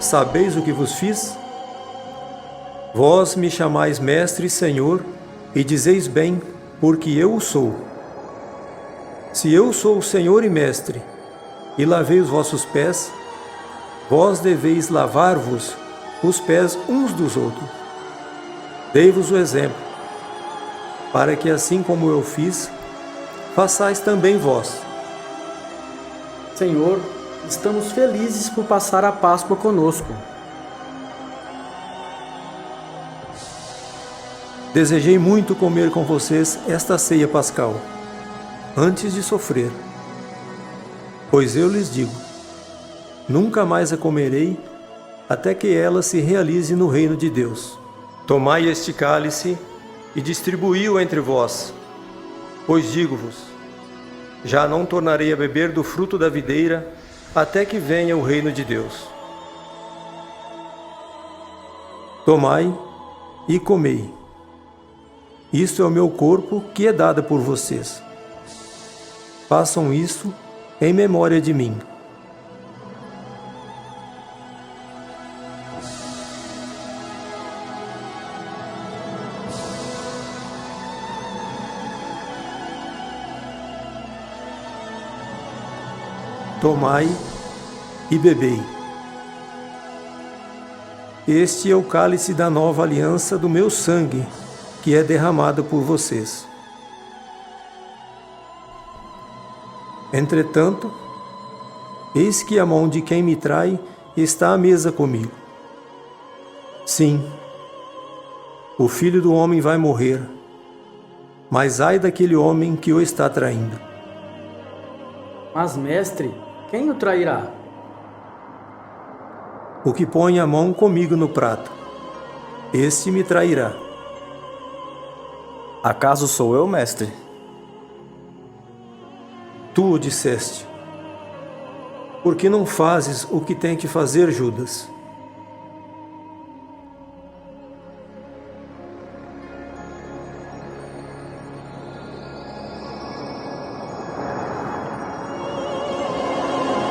sabeis o que vos fiz? Vós me chamais mestre e senhor, e dizeis bem, porque eu o sou. Se eu sou o senhor e mestre, e lavei os vossos pés, vós deveis lavar-vos os pés uns dos outros. Dei-vos o exemplo, para que assim como eu fiz, façais também vós. Senhor, estamos felizes por passar a Páscoa conosco. Desejei muito comer com vocês esta ceia pascal, antes de sofrer. Pois eu lhes digo, nunca mais a comerei, até que ela se realize no reino de Deus. Tomai este cálice e distribuí-o entre vós, pois digo-vos, já não tornarei a beber do fruto da videira, até que venha o reino de Deus. Tomai e comei. Isto é o meu corpo que é dado por vocês. Façam isso em memória de mim. Tomai e bebei. Este é o cálice da nova aliança do meu sangue, que é derramado por vocês. Entretanto, eis que a mão de quem me trai está à mesa comigo. Sim, o Filho do Homem vai morrer, mas ai daquele homem que o está traindo. Mas, mestre, quem o trairá? O que põe a mão comigo no prato, este me trairá. Acaso sou eu, mestre? Tu o disseste. Por que não fazes o que tem que fazer, Judas?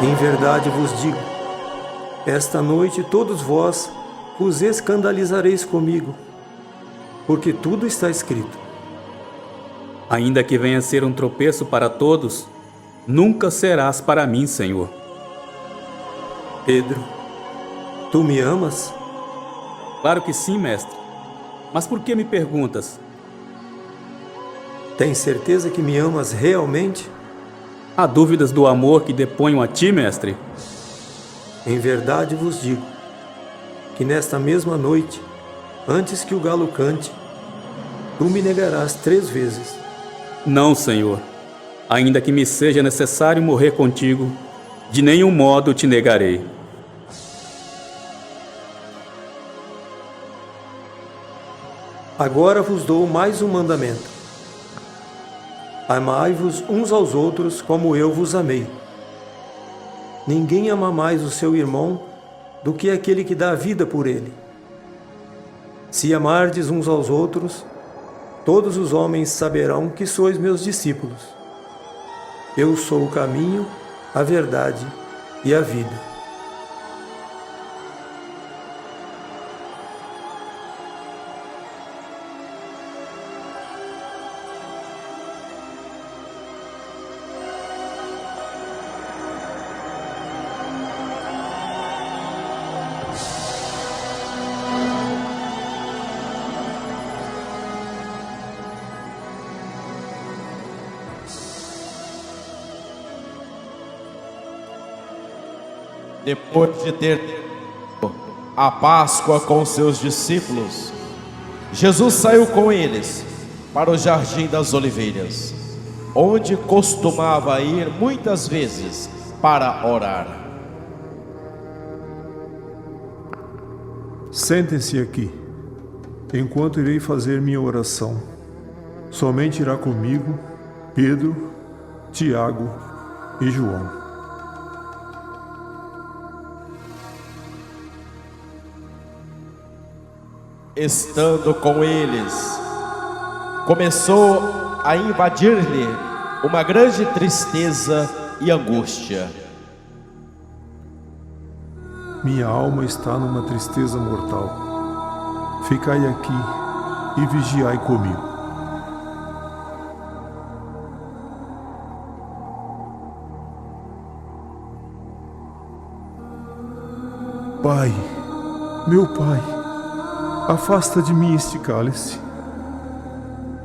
Em verdade vos digo, esta noite todos vós vos escandalizareis comigo, porque tudo está escrito. Ainda que venha a ser um tropeço para todos, nunca serás para mim, Senhor. Pedro, tu me amas? Claro que sim, mestre. Mas por que me perguntas? Tens certeza que me amas realmente? Há dúvidas do amor que deponho a ti, mestre? Em verdade vos digo, que nesta mesma noite, antes que o galo cante, tu me negarás 3 vezes. Não, Senhor. Ainda que me seja necessário morrer contigo, de nenhum modo te negarei. Agora vos dou mais um mandamento. Amai-vos uns aos outros como eu vos amei. Ninguém ama mais o seu irmão do que aquele que dá a vida por ele. Se amardes uns aos outros, todos os homens saberão que sois meus discípulos. Eu sou o caminho, a verdade e a vida. Depois de ter a Páscoa com seus discípulos, Jesus saiu com eles para o Jardim das Oliveiras, onde costumava ir muitas vezes para orar. Sentem-se aqui, enquanto irei fazer minha oração. Somente irá comigo Pedro, Tiago e João. Estando com eles, começou a invadir-lhe uma grande tristeza e angústia. minha alma está numa tristeza mortal. Ficai aqui e vigiai comigo. Pai, meu Pai, afasta de mim este cálice.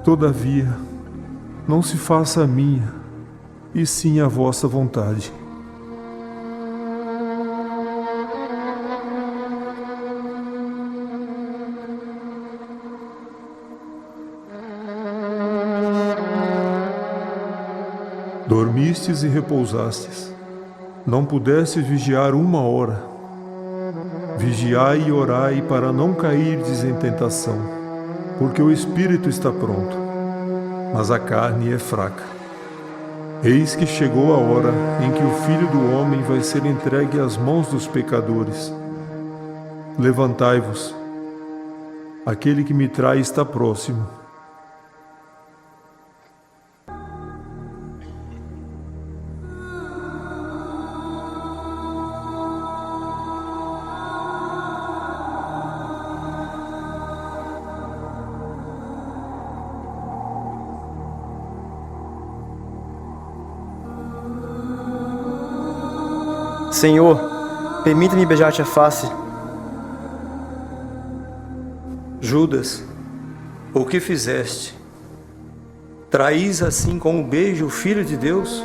Todavia, não se faça a minha, e sim a vossa vontade. Dormistes e repousastes. Não pudestes vigiar 1 hora. Vigiai e orai para não cairdes em tentação, porque o espírito está pronto, mas a carne é fraca. Eis que chegou a hora em que o Filho do Homem vai ser entregue às mãos dos pecadores. Levantai-vos. Aquele que me trai está próximo. Senhor, permita-me beijar-te a face. Judas, o que fizeste? Traís assim com um beijo o Filho de Deus?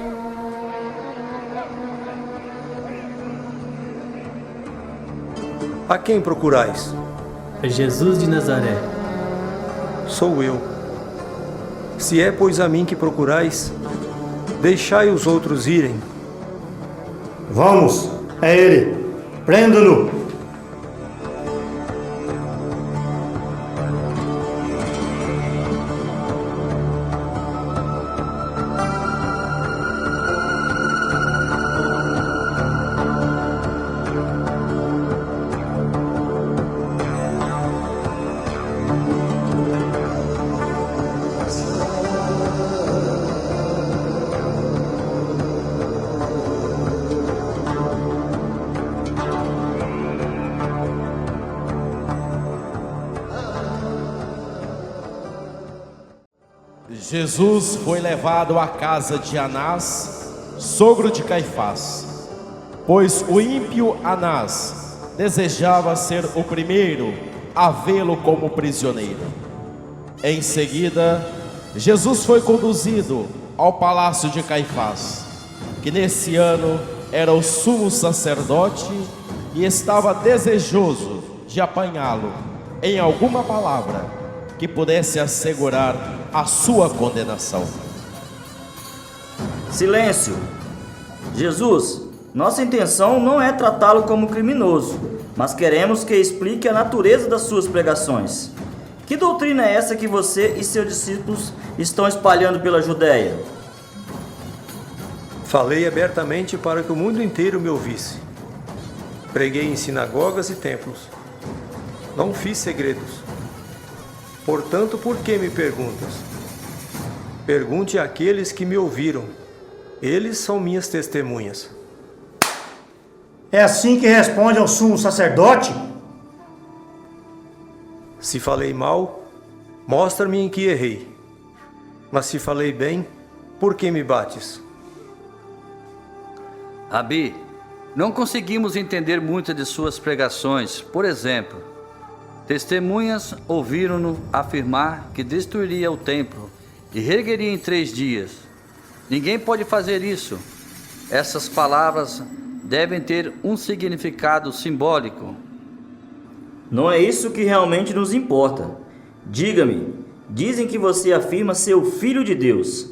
A quem procurais? Jesus de Nazaré. Sou eu. Se é, pois, a mim que procurais, deixai os outros irem. Vamos, é ele. Prenda-no. Jesus foi levado à casa de Anás, sogro de Caifás, pois o ímpio Anás desejava ser o primeiro a vê-lo como prisioneiro. Em seguida, Jesus foi conduzido ao palácio de Caifás, que nesse ano era o sumo sacerdote e estava desejoso de apanhá-lo em alguma palavra que pudesse assegurar a sua condenação. Silêncio! Jesus, nossa intenção não é tratá-lo como criminoso, mas queremos que explique a natureza das suas pregações. Que doutrina é essa que você e seus discípulos estão espalhando pela Judéia? Falei abertamente para que o mundo inteiro me ouvisse. Preguei em sinagogas e templos. Não fiz segredos. Portanto, por que me perguntas? Pergunte àqueles que me ouviram. Eles são minhas testemunhas. É assim que responde ao sumo sacerdote? Se falei mal, mostra-me em que errei. Mas se falei bem, por que me bates? Rabi, não conseguimos entender muitas de suas pregações. Por exemplo, testemunhas ouviram-no afirmar que destruiria o templo e reergueria em 3 dias. Ninguém pode fazer isso. Essas palavras devem ter um significado simbólico. Não é isso que realmente nos importa. Diga-me, dizem que você afirma ser o Filho de Deus.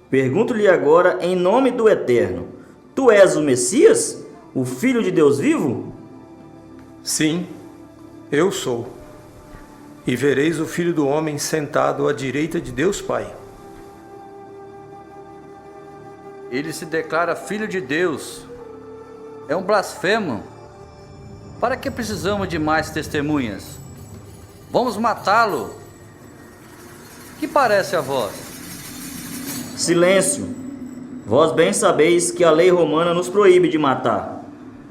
Pergunto-lhe agora em nome do Eterno: tu és o Messias? O Filho de Deus vivo? Sim, eu sou. E vereis o Filho do Homem sentado à direita de Deus Pai. Ele se declara Filho de Deus. É um blasfemo. Para que precisamos de mais testemunhas? Vamos matá-lo. Que parece a vós? Silêncio! Vós bem sabeis que a lei romana nos proíbe de matar.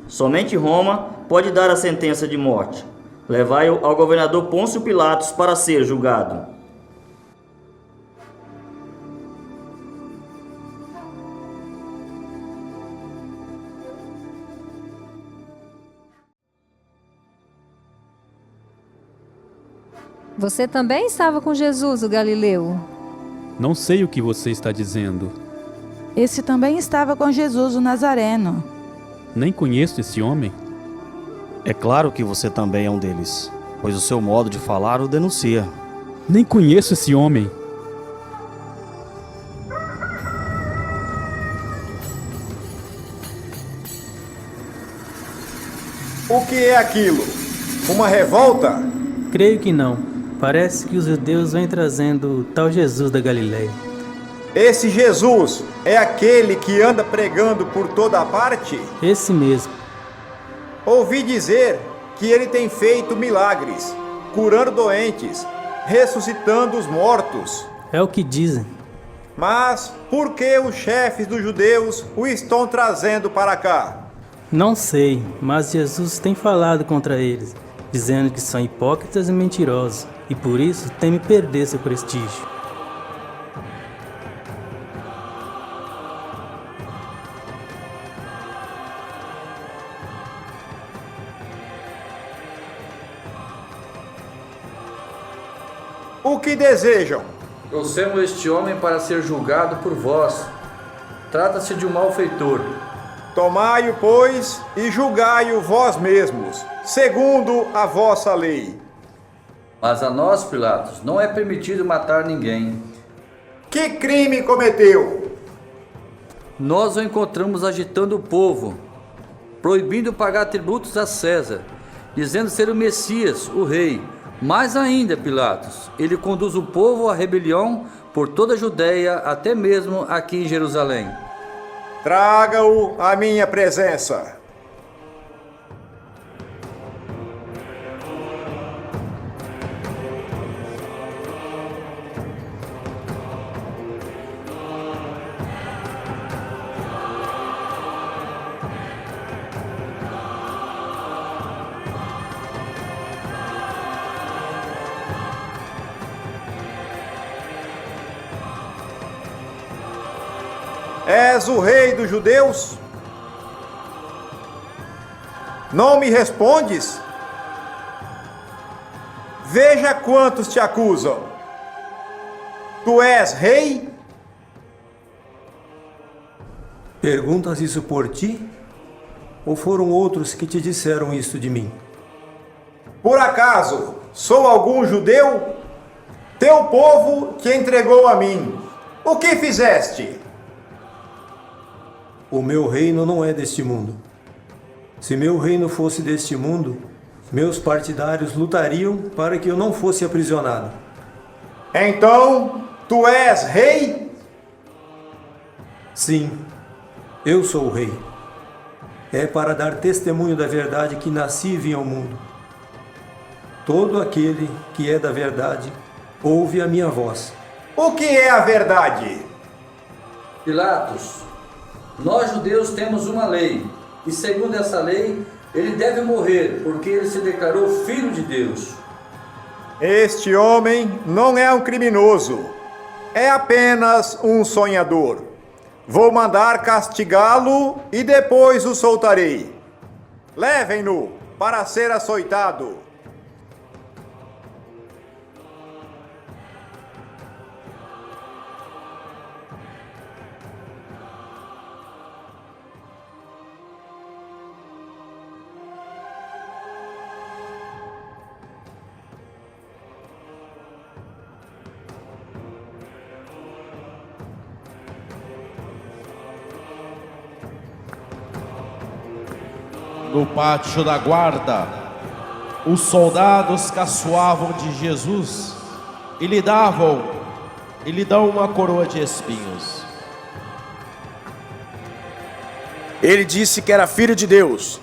Somente Roma pode dar a sentença de morte. Levai-o ao governador Pôncio Pilatos para ser julgado. Você também estava com Jesus, o Galileu? Não sei o que você está dizendo. Esse também estava com Jesus, o Nazareno. Nem conheço esse homem. É claro que você também é um deles, pois o seu modo de falar o denuncia. Nem conheço esse homem. O que é aquilo? Uma revolta? Creio que não. Parece que os judeus vêm trazendo o tal Jesus da Galileia. Esse Jesus é aquele que anda pregando por toda a parte? Esse mesmo. Ouvi dizer que ele tem feito milagres, curando doentes, ressuscitando os mortos. É o que dizem. Mas por que os chefes dos judeus o estão trazendo para cá? Não sei, mas Jesus tem falado contra eles, dizendo que são hipócritas e mentirosos, e por isso teme perder seu prestígio. O que desejam? Trouxemos este homem para ser julgado por vós. Trata-se de um malfeitor. Tomai-o, pois, e julgai-o vós mesmos, segundo a vossa lei. Mas a nós, Pilatos, não é permitido matar ninguém. Que crime cometeu? Nós o encontramos agitando o povo, proibindo pagar tributos a César, dizendo ser o Messias, o rei. Mais ainda, Pilatos, ele conduz o povo à rebelião por toda a Judéia, até mesmo aqui em Jerusalém. Traga-o à minha presença. És o rei dos judeus? Não me respondes? Veja quantos te acusam. Tu és rei? Perguntas isso por ti? Ou foram outros que te disseram isso de mim? Por acaso sou algum judeu? Teu povo te entregou a mim. O que fizeste? O meu reino não é deste mundo. Se meu reino fosse deste mundo, meus partidários lutariam para que eu não fosse aprisionado. Então, tu és rei? Sim, eu sou o rei. É para dar testemunho da verdade que nasci e vim ao mundo. Todo aquele que é da verdade ouve a minha voz. O que é a verdade? Pilatos, nós judeus temos uma lei, e segundo essa lei, ele deve morrer, porque ele se declarou filho de Deus. Este homem não é um criminoso, é apenas um sonhador. Vou mandar castigá-lo e depois o soltarei. Levem-no para ser açoitado. No pátio da guarda, os soldados caçoavam de Jesus e lhe dão uma coroa de espinhos. Ele disse que era filho de Deus.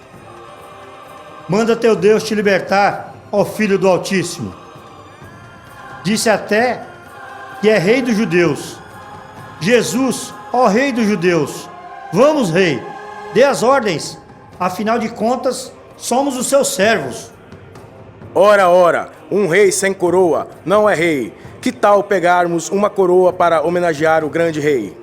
Manda teu Deus te libertar, ó Filho do Altíssimo. Disse até que é rei dos judeus. Jesus, ó rei dos judeus. Vamos, rei, dê as ordens. Afinal de contas, somos os seus servos. Ora, ora, um rei sem coroa não é rei. Que tal pegarmos uma coroa para homenagear o grande rei?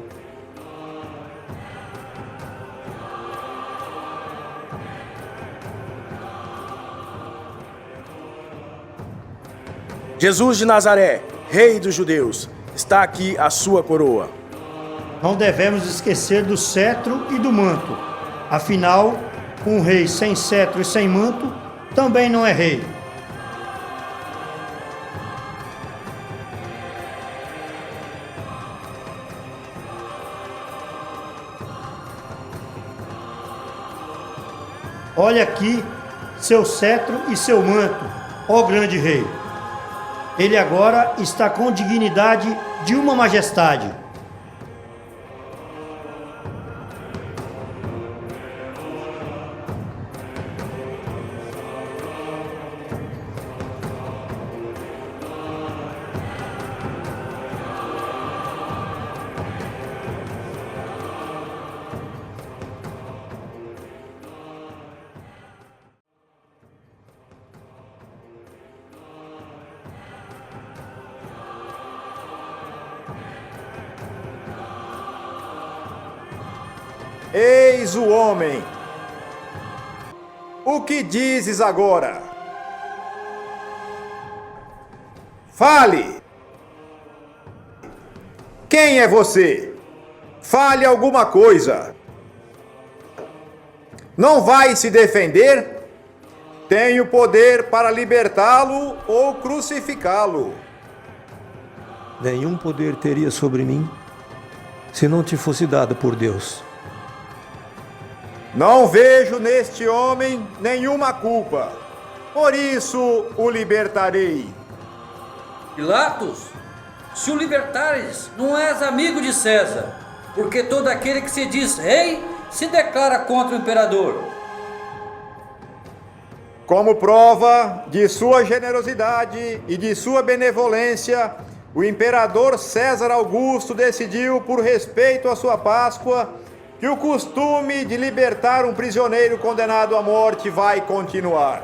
Jesus de Nazaré, rei dos judeus, está aqui a sua coroa. Não devemos esquecer do cetro e do manto. Afinal, um rei sem cetro e sem manto também não é rei. Olha aqui seu cetro e seu manto, ó grande rei. Ele agora está com dignidade de uma majestade. Eis o homem. O que dizes agora? Fale! Quem é você? Fale alguma coisa. Não vai se defender? Tenho poder para libertá-lo ou crucificá-lo. Nenhum poder teria sobre mim se não te fosse dado por Deus. Não vejo neste homem nenhuma culpa, por isso o libertarei. Pilatos, se o libertares, não és amigo de César, porque todo aquele que se diz rei se declara contra o imperador. Como prova de sua generosidade e de sua benevolência, o imperador César Augusto decidiu, por respeito à sua Páscoa, que o costume de libertar um prisioneiro condenado à morte vai continuar.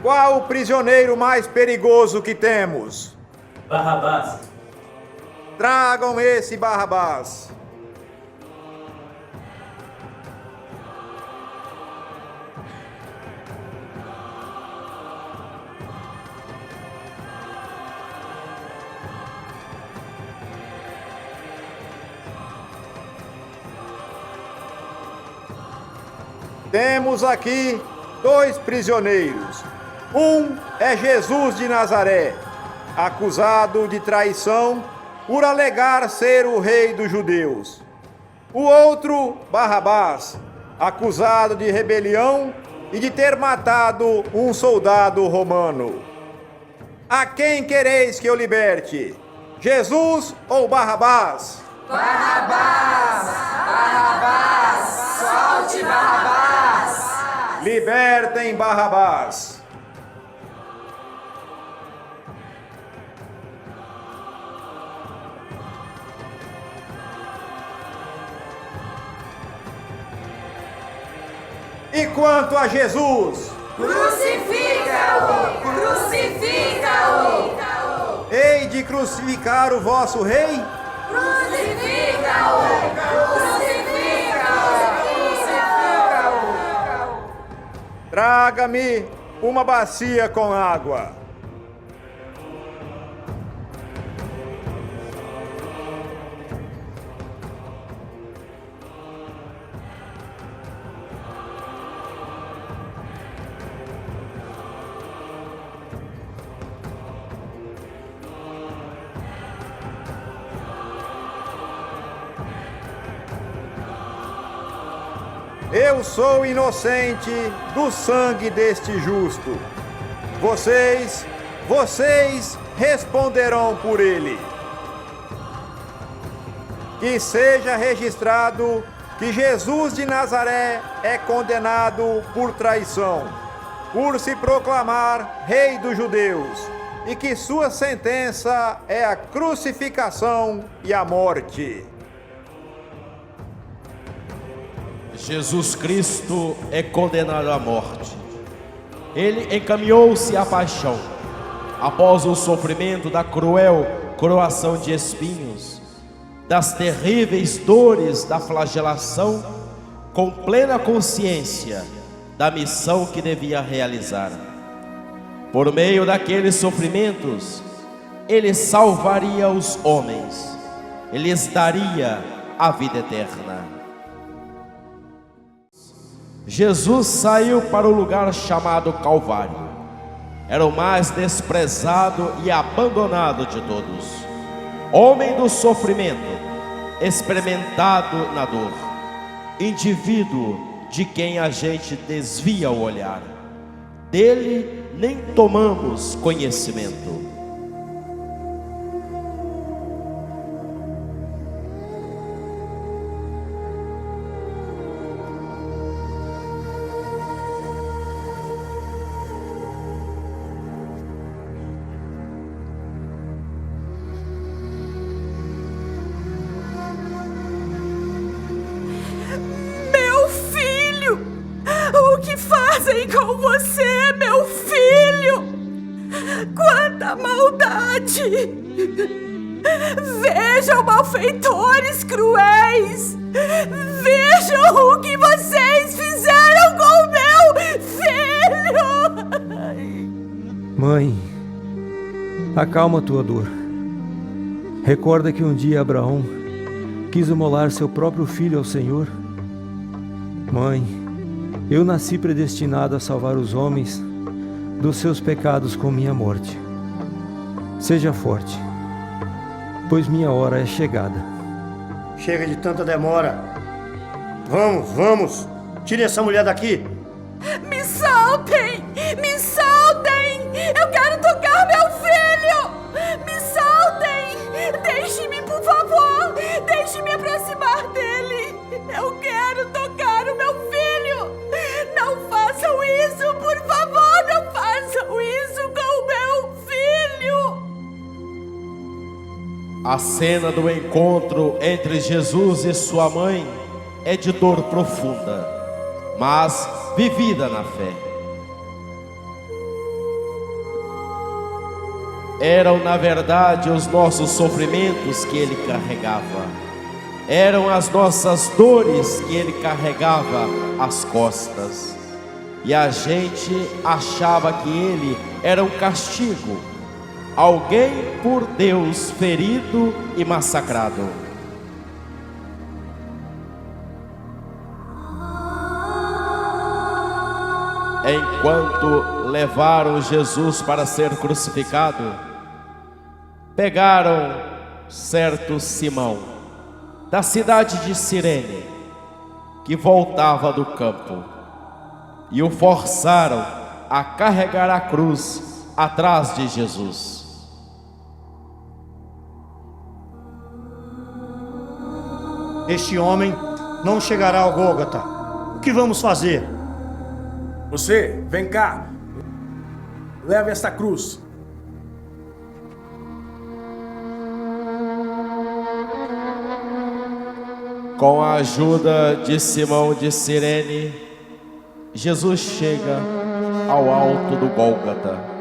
Qual o prisioneiro mais perigoso que temos? Barrabás. Tragam esse Barrabás. Temos aqui dois prisioneiros. Um é Jesus de Nazaré, acusado de traição por alegar ser o rei dos judeus. O outro, Barrabás, acusado de rebelião e de ter matado um soldado romano. A quem quereis que eu liberte? Jesus ou Barrabás? Barrabás! Barrabás! Solte Barrabás! Libertem Barrabás. E quanto a Jesus? Crucifica-o! Crucifica-o! Hei de crucificar o vosso rei? Crucifica-o! Traga-me uma bacia com água. Eu sou inocente do sangue deste justo. Vocês responderão por ele. Que seja registrado que Jesus de Nazaré é condenado por traição, por se proclamar rei dos judeus, e que sua sentença é a crucificação e a morte. Jesus Cristo é condenado à morte. ele encaminhou-se à paixão. Após o sofrimento da cruel coroação de espinhos, das terríveis dores da flagelação, com plena consciência da missão que devia realizar. Por meio daqueles sofrimentos, ele salvaria os homens, ele lhes daria a vida eterna. Jesus saiu para o lugar chamado Calvário. Era o mais desprezado e abandonado de todos. Homem do sofrimento, experimentado na dor, indivíduo de quem a gente desvia o olhar. Dele nem tomamos conhecimento. Com você, meu filho, quanta maldade! Vejam, malfeitores cruéis, vejam o que vocês fizeram com meu filho! Mãe, acalma tua dor. Recorda que um dia Abraão quis imolar seu próprio filho ao Senhor. Mãe, eu nasci predestinado a salvar os homens dos seus pecados com minha morte. Seja forte, pois minha hora é chegada. Chega de tanta demora. Vamos, tire essa mulher daqui. Me soltem! Me soltem! Eu quero tocar meu filho! Me soltem! Deixe-me, por favor! Deixe-me aproximar dele! Eu quero tocar o meu filho! Não façam isso, por favor! Não façam isso com o meu filho! A cena do encontro entre Jesus e sua mãe é de dor profunda, mas vivida na fé. Eram, na verdade, os nossos sofrimentos que ele carregava. Eram as nossas dores que ele carregava às costas. E a gente achava que ele era um castigo, alguém por Deus ferido e massacrado. Enquanto levaram Jesus para ser crucificado, pegaram certo Simão, da cidade de Cirene, que voltava do campo, e o forçaram a carregar a cruz atrás de Jesus. Este homem não chegará ao Gólgota. O que vamos fazer? Você, vem cá. Leve esta cruz. Com a ajuda de Simão de Cirene, Jesus chega ao alto do Gólgota.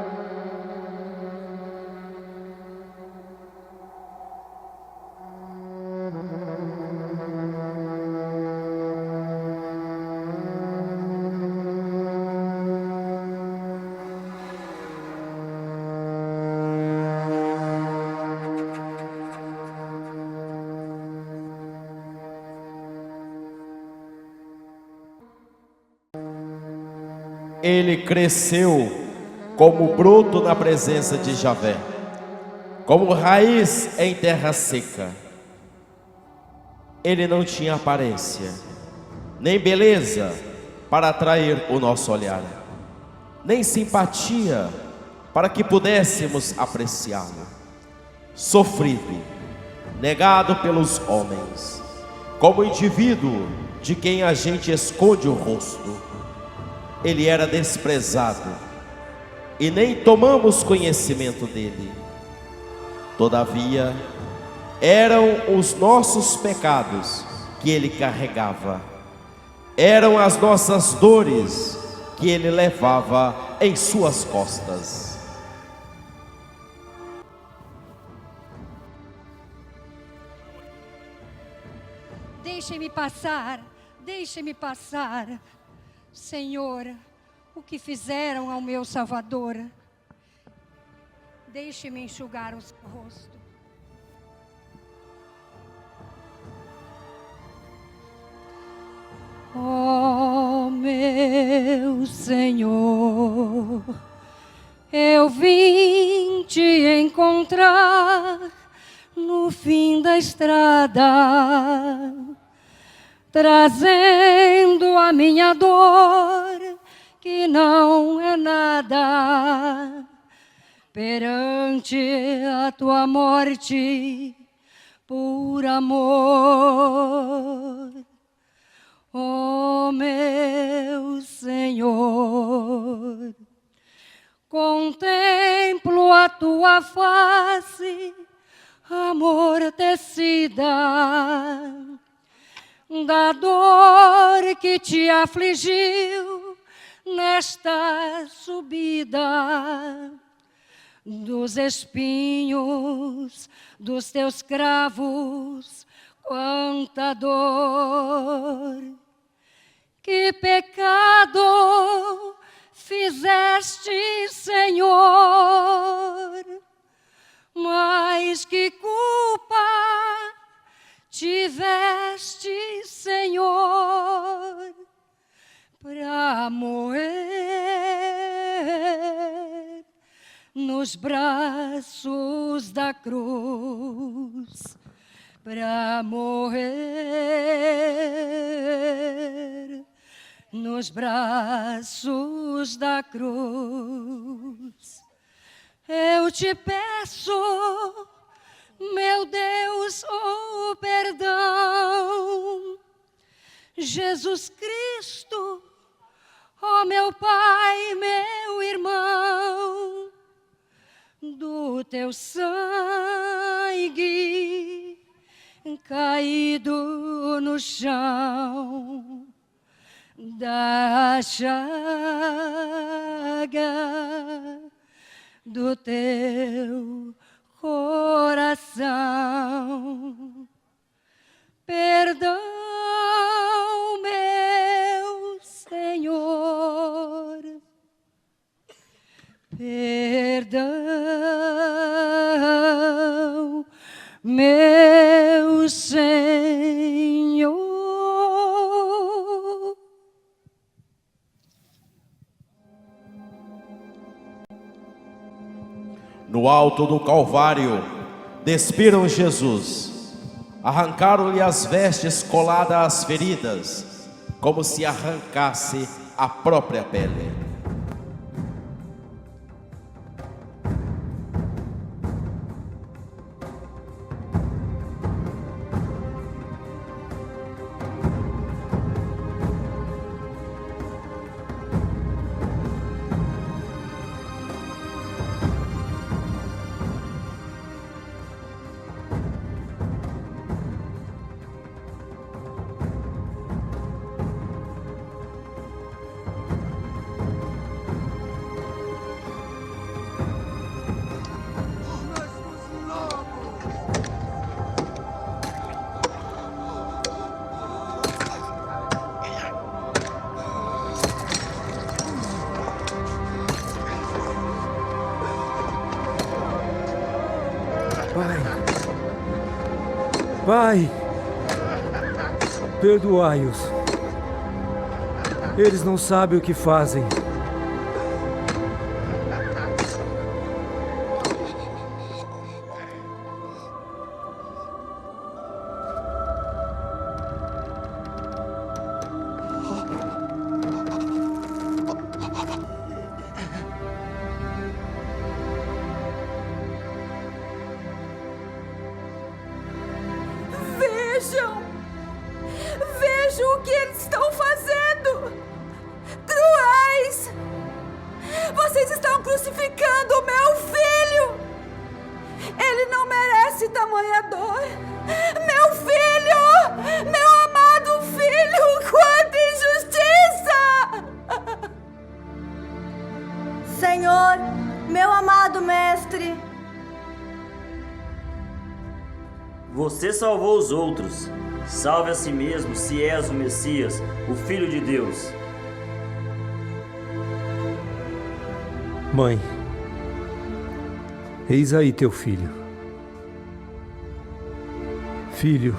Ele cresceu como broto na presença de Javé, como raiz em terra seca. Ele não tinha aparência, nem beleza para atrair o nosso olhar, nem simpatia para que pudéssemos apreciá-lo. Sofrido, negado pelos homens, como indivíduo de quem a gente esconde o rosto. Ele era desprezado e nem tomamos conhecimento dele. Todavia, eram os nossos pecados que ele carregava, eram as nossas dores que ele levava em suas costas. Deixe-me passar, deixe-me passar. Senhor, o que fizeram ao meu Salvador? Deixe-me enxugar o seu rosto. Oh, meu Senhor, eu vim te encontrar no fim da estrada, trazendo a minha dor, que não é nada, perante a tua morte, por amor. Oh, meu Senhor, contemplo a tua face amortecida, da dor que te afligiu nesta subida, dos espinhos dos teus cravos, quanta dor. Que pecado fizeste, Senhor, mas que culpa tiveste, Senhor, para morrer nos braços da cruz, para morrer nos braços da cruz. Eu te peço, meu Deus, o perdão. Jesus Cristo, ó meu Pai, meu irmão, do teu sangue caído no chão, da chaga do teu coração. Perdão, meu Senhor, perdão, meu Senhor. No alto do Calvário, despiram Jesus, arrancaram-lhe as vestes coladas às feridas, como se arrancasse a própria pele. Pai, perdoai-os. Eles não sabem o que fazem. Vejam o que eles estão fazendo! Cruéis! Vocês estão crucificando o meu filho! Ele não merece tamanha dor! Meu filho! Meu amado filho! Quanta injustiça! Você salvou os outros. Salve a si mesmo, se és o Messias, o Filho de Deus. Mãe, eis aí teu filho. Filho,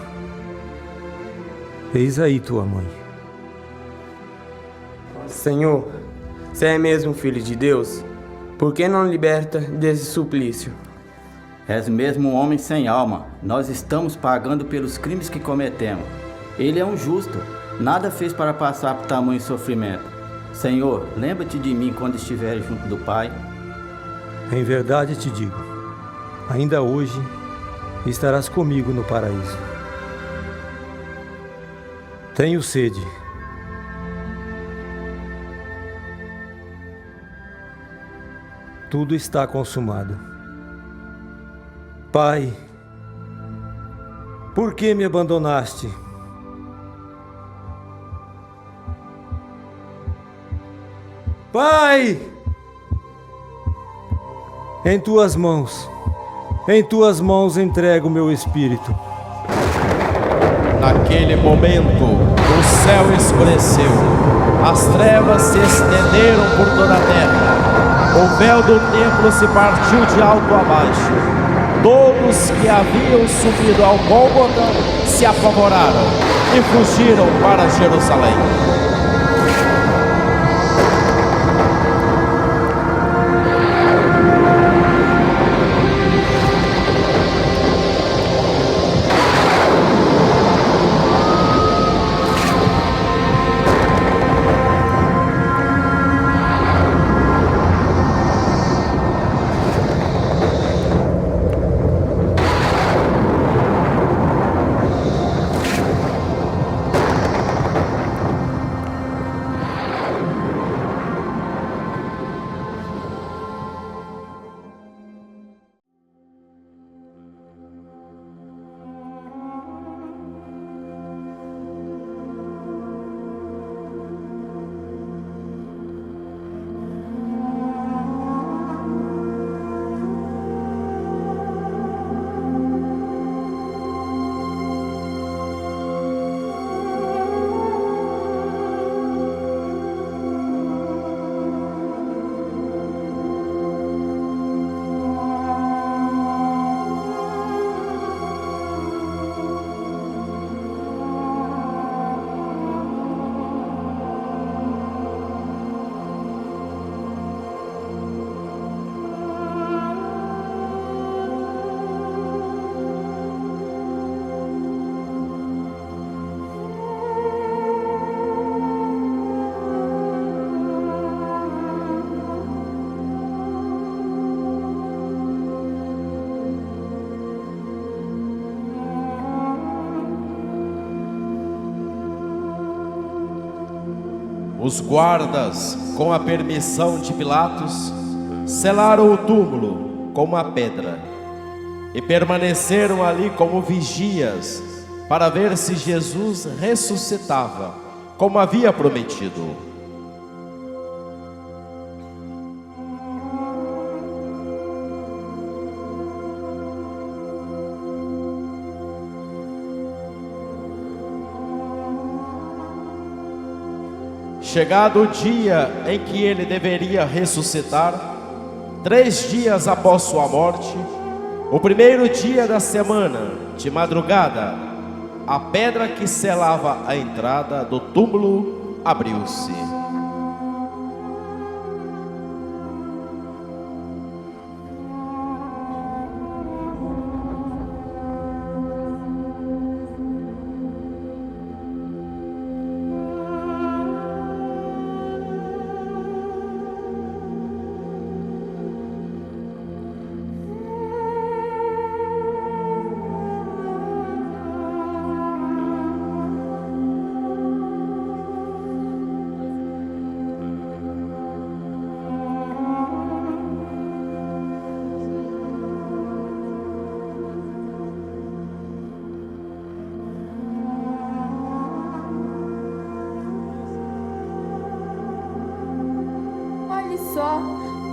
eis aí tua mãe. Senhor, se é mesmo filho de Deus, por que não liberta desse suplício? És mesmo um homem sem alma. Nós estamos pagando pelos crimes que cometemos. Ele é um justo. Nada fez para passar por tamanho sofrimento. Senhor, lembra-te de mim quando estiver junto do Pai. Em verdade te digo, ainda hoje estarás comigo no paraíso. Tenho sede. Tudo está consumado. Pai, por que me abandonaste? Pai, em tuas mãos entrego o meu espírito. Naquele momento, o céu escureceu, as trevas se estenderam por toda a terra, o véu do templo se partiu de alto a baixo. Todos que haviam subido ao Gólgota se apavoraram e fugiram para Jerusalém. Os guardas, com a permissão de Pilatos, selaram o túmulo com uma pedra e permaneceram ali como vigias para ver se Jesus ressuscitava, como havia prometido. Chegado o dia em que ele deveria ressuscitar, 3 dias após sua morte, o primeiro dia da semana, de madrugada, a pedra que selava a entrada do túmulo abriu-se.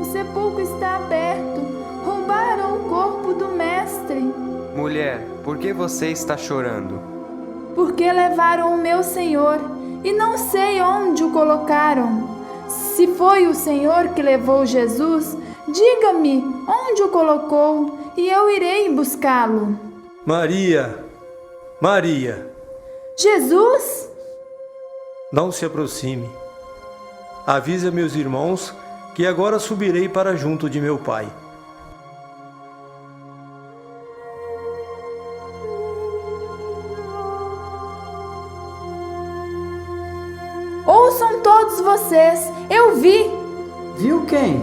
O sepulcro está aberto. Roubaram o corpo do mestre. Mulher, por que você está chorando? Porque levaram o meu Senhor e não sei onde o colocaram. Se foi o Senhor que levou Jesus, diga-me onde o colocou e eu irei buscá-lo. Maria! Maria! Jesus? Não se aproxime. Avise a meus irmãos que agora subirei para junto de meu Pai. Ouçam todos vocês, eu vi. Viu quem?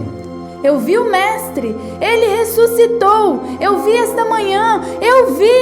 Eu vi o Mestre, ele ressuscitou. Eu vi esta manhã, eu vi.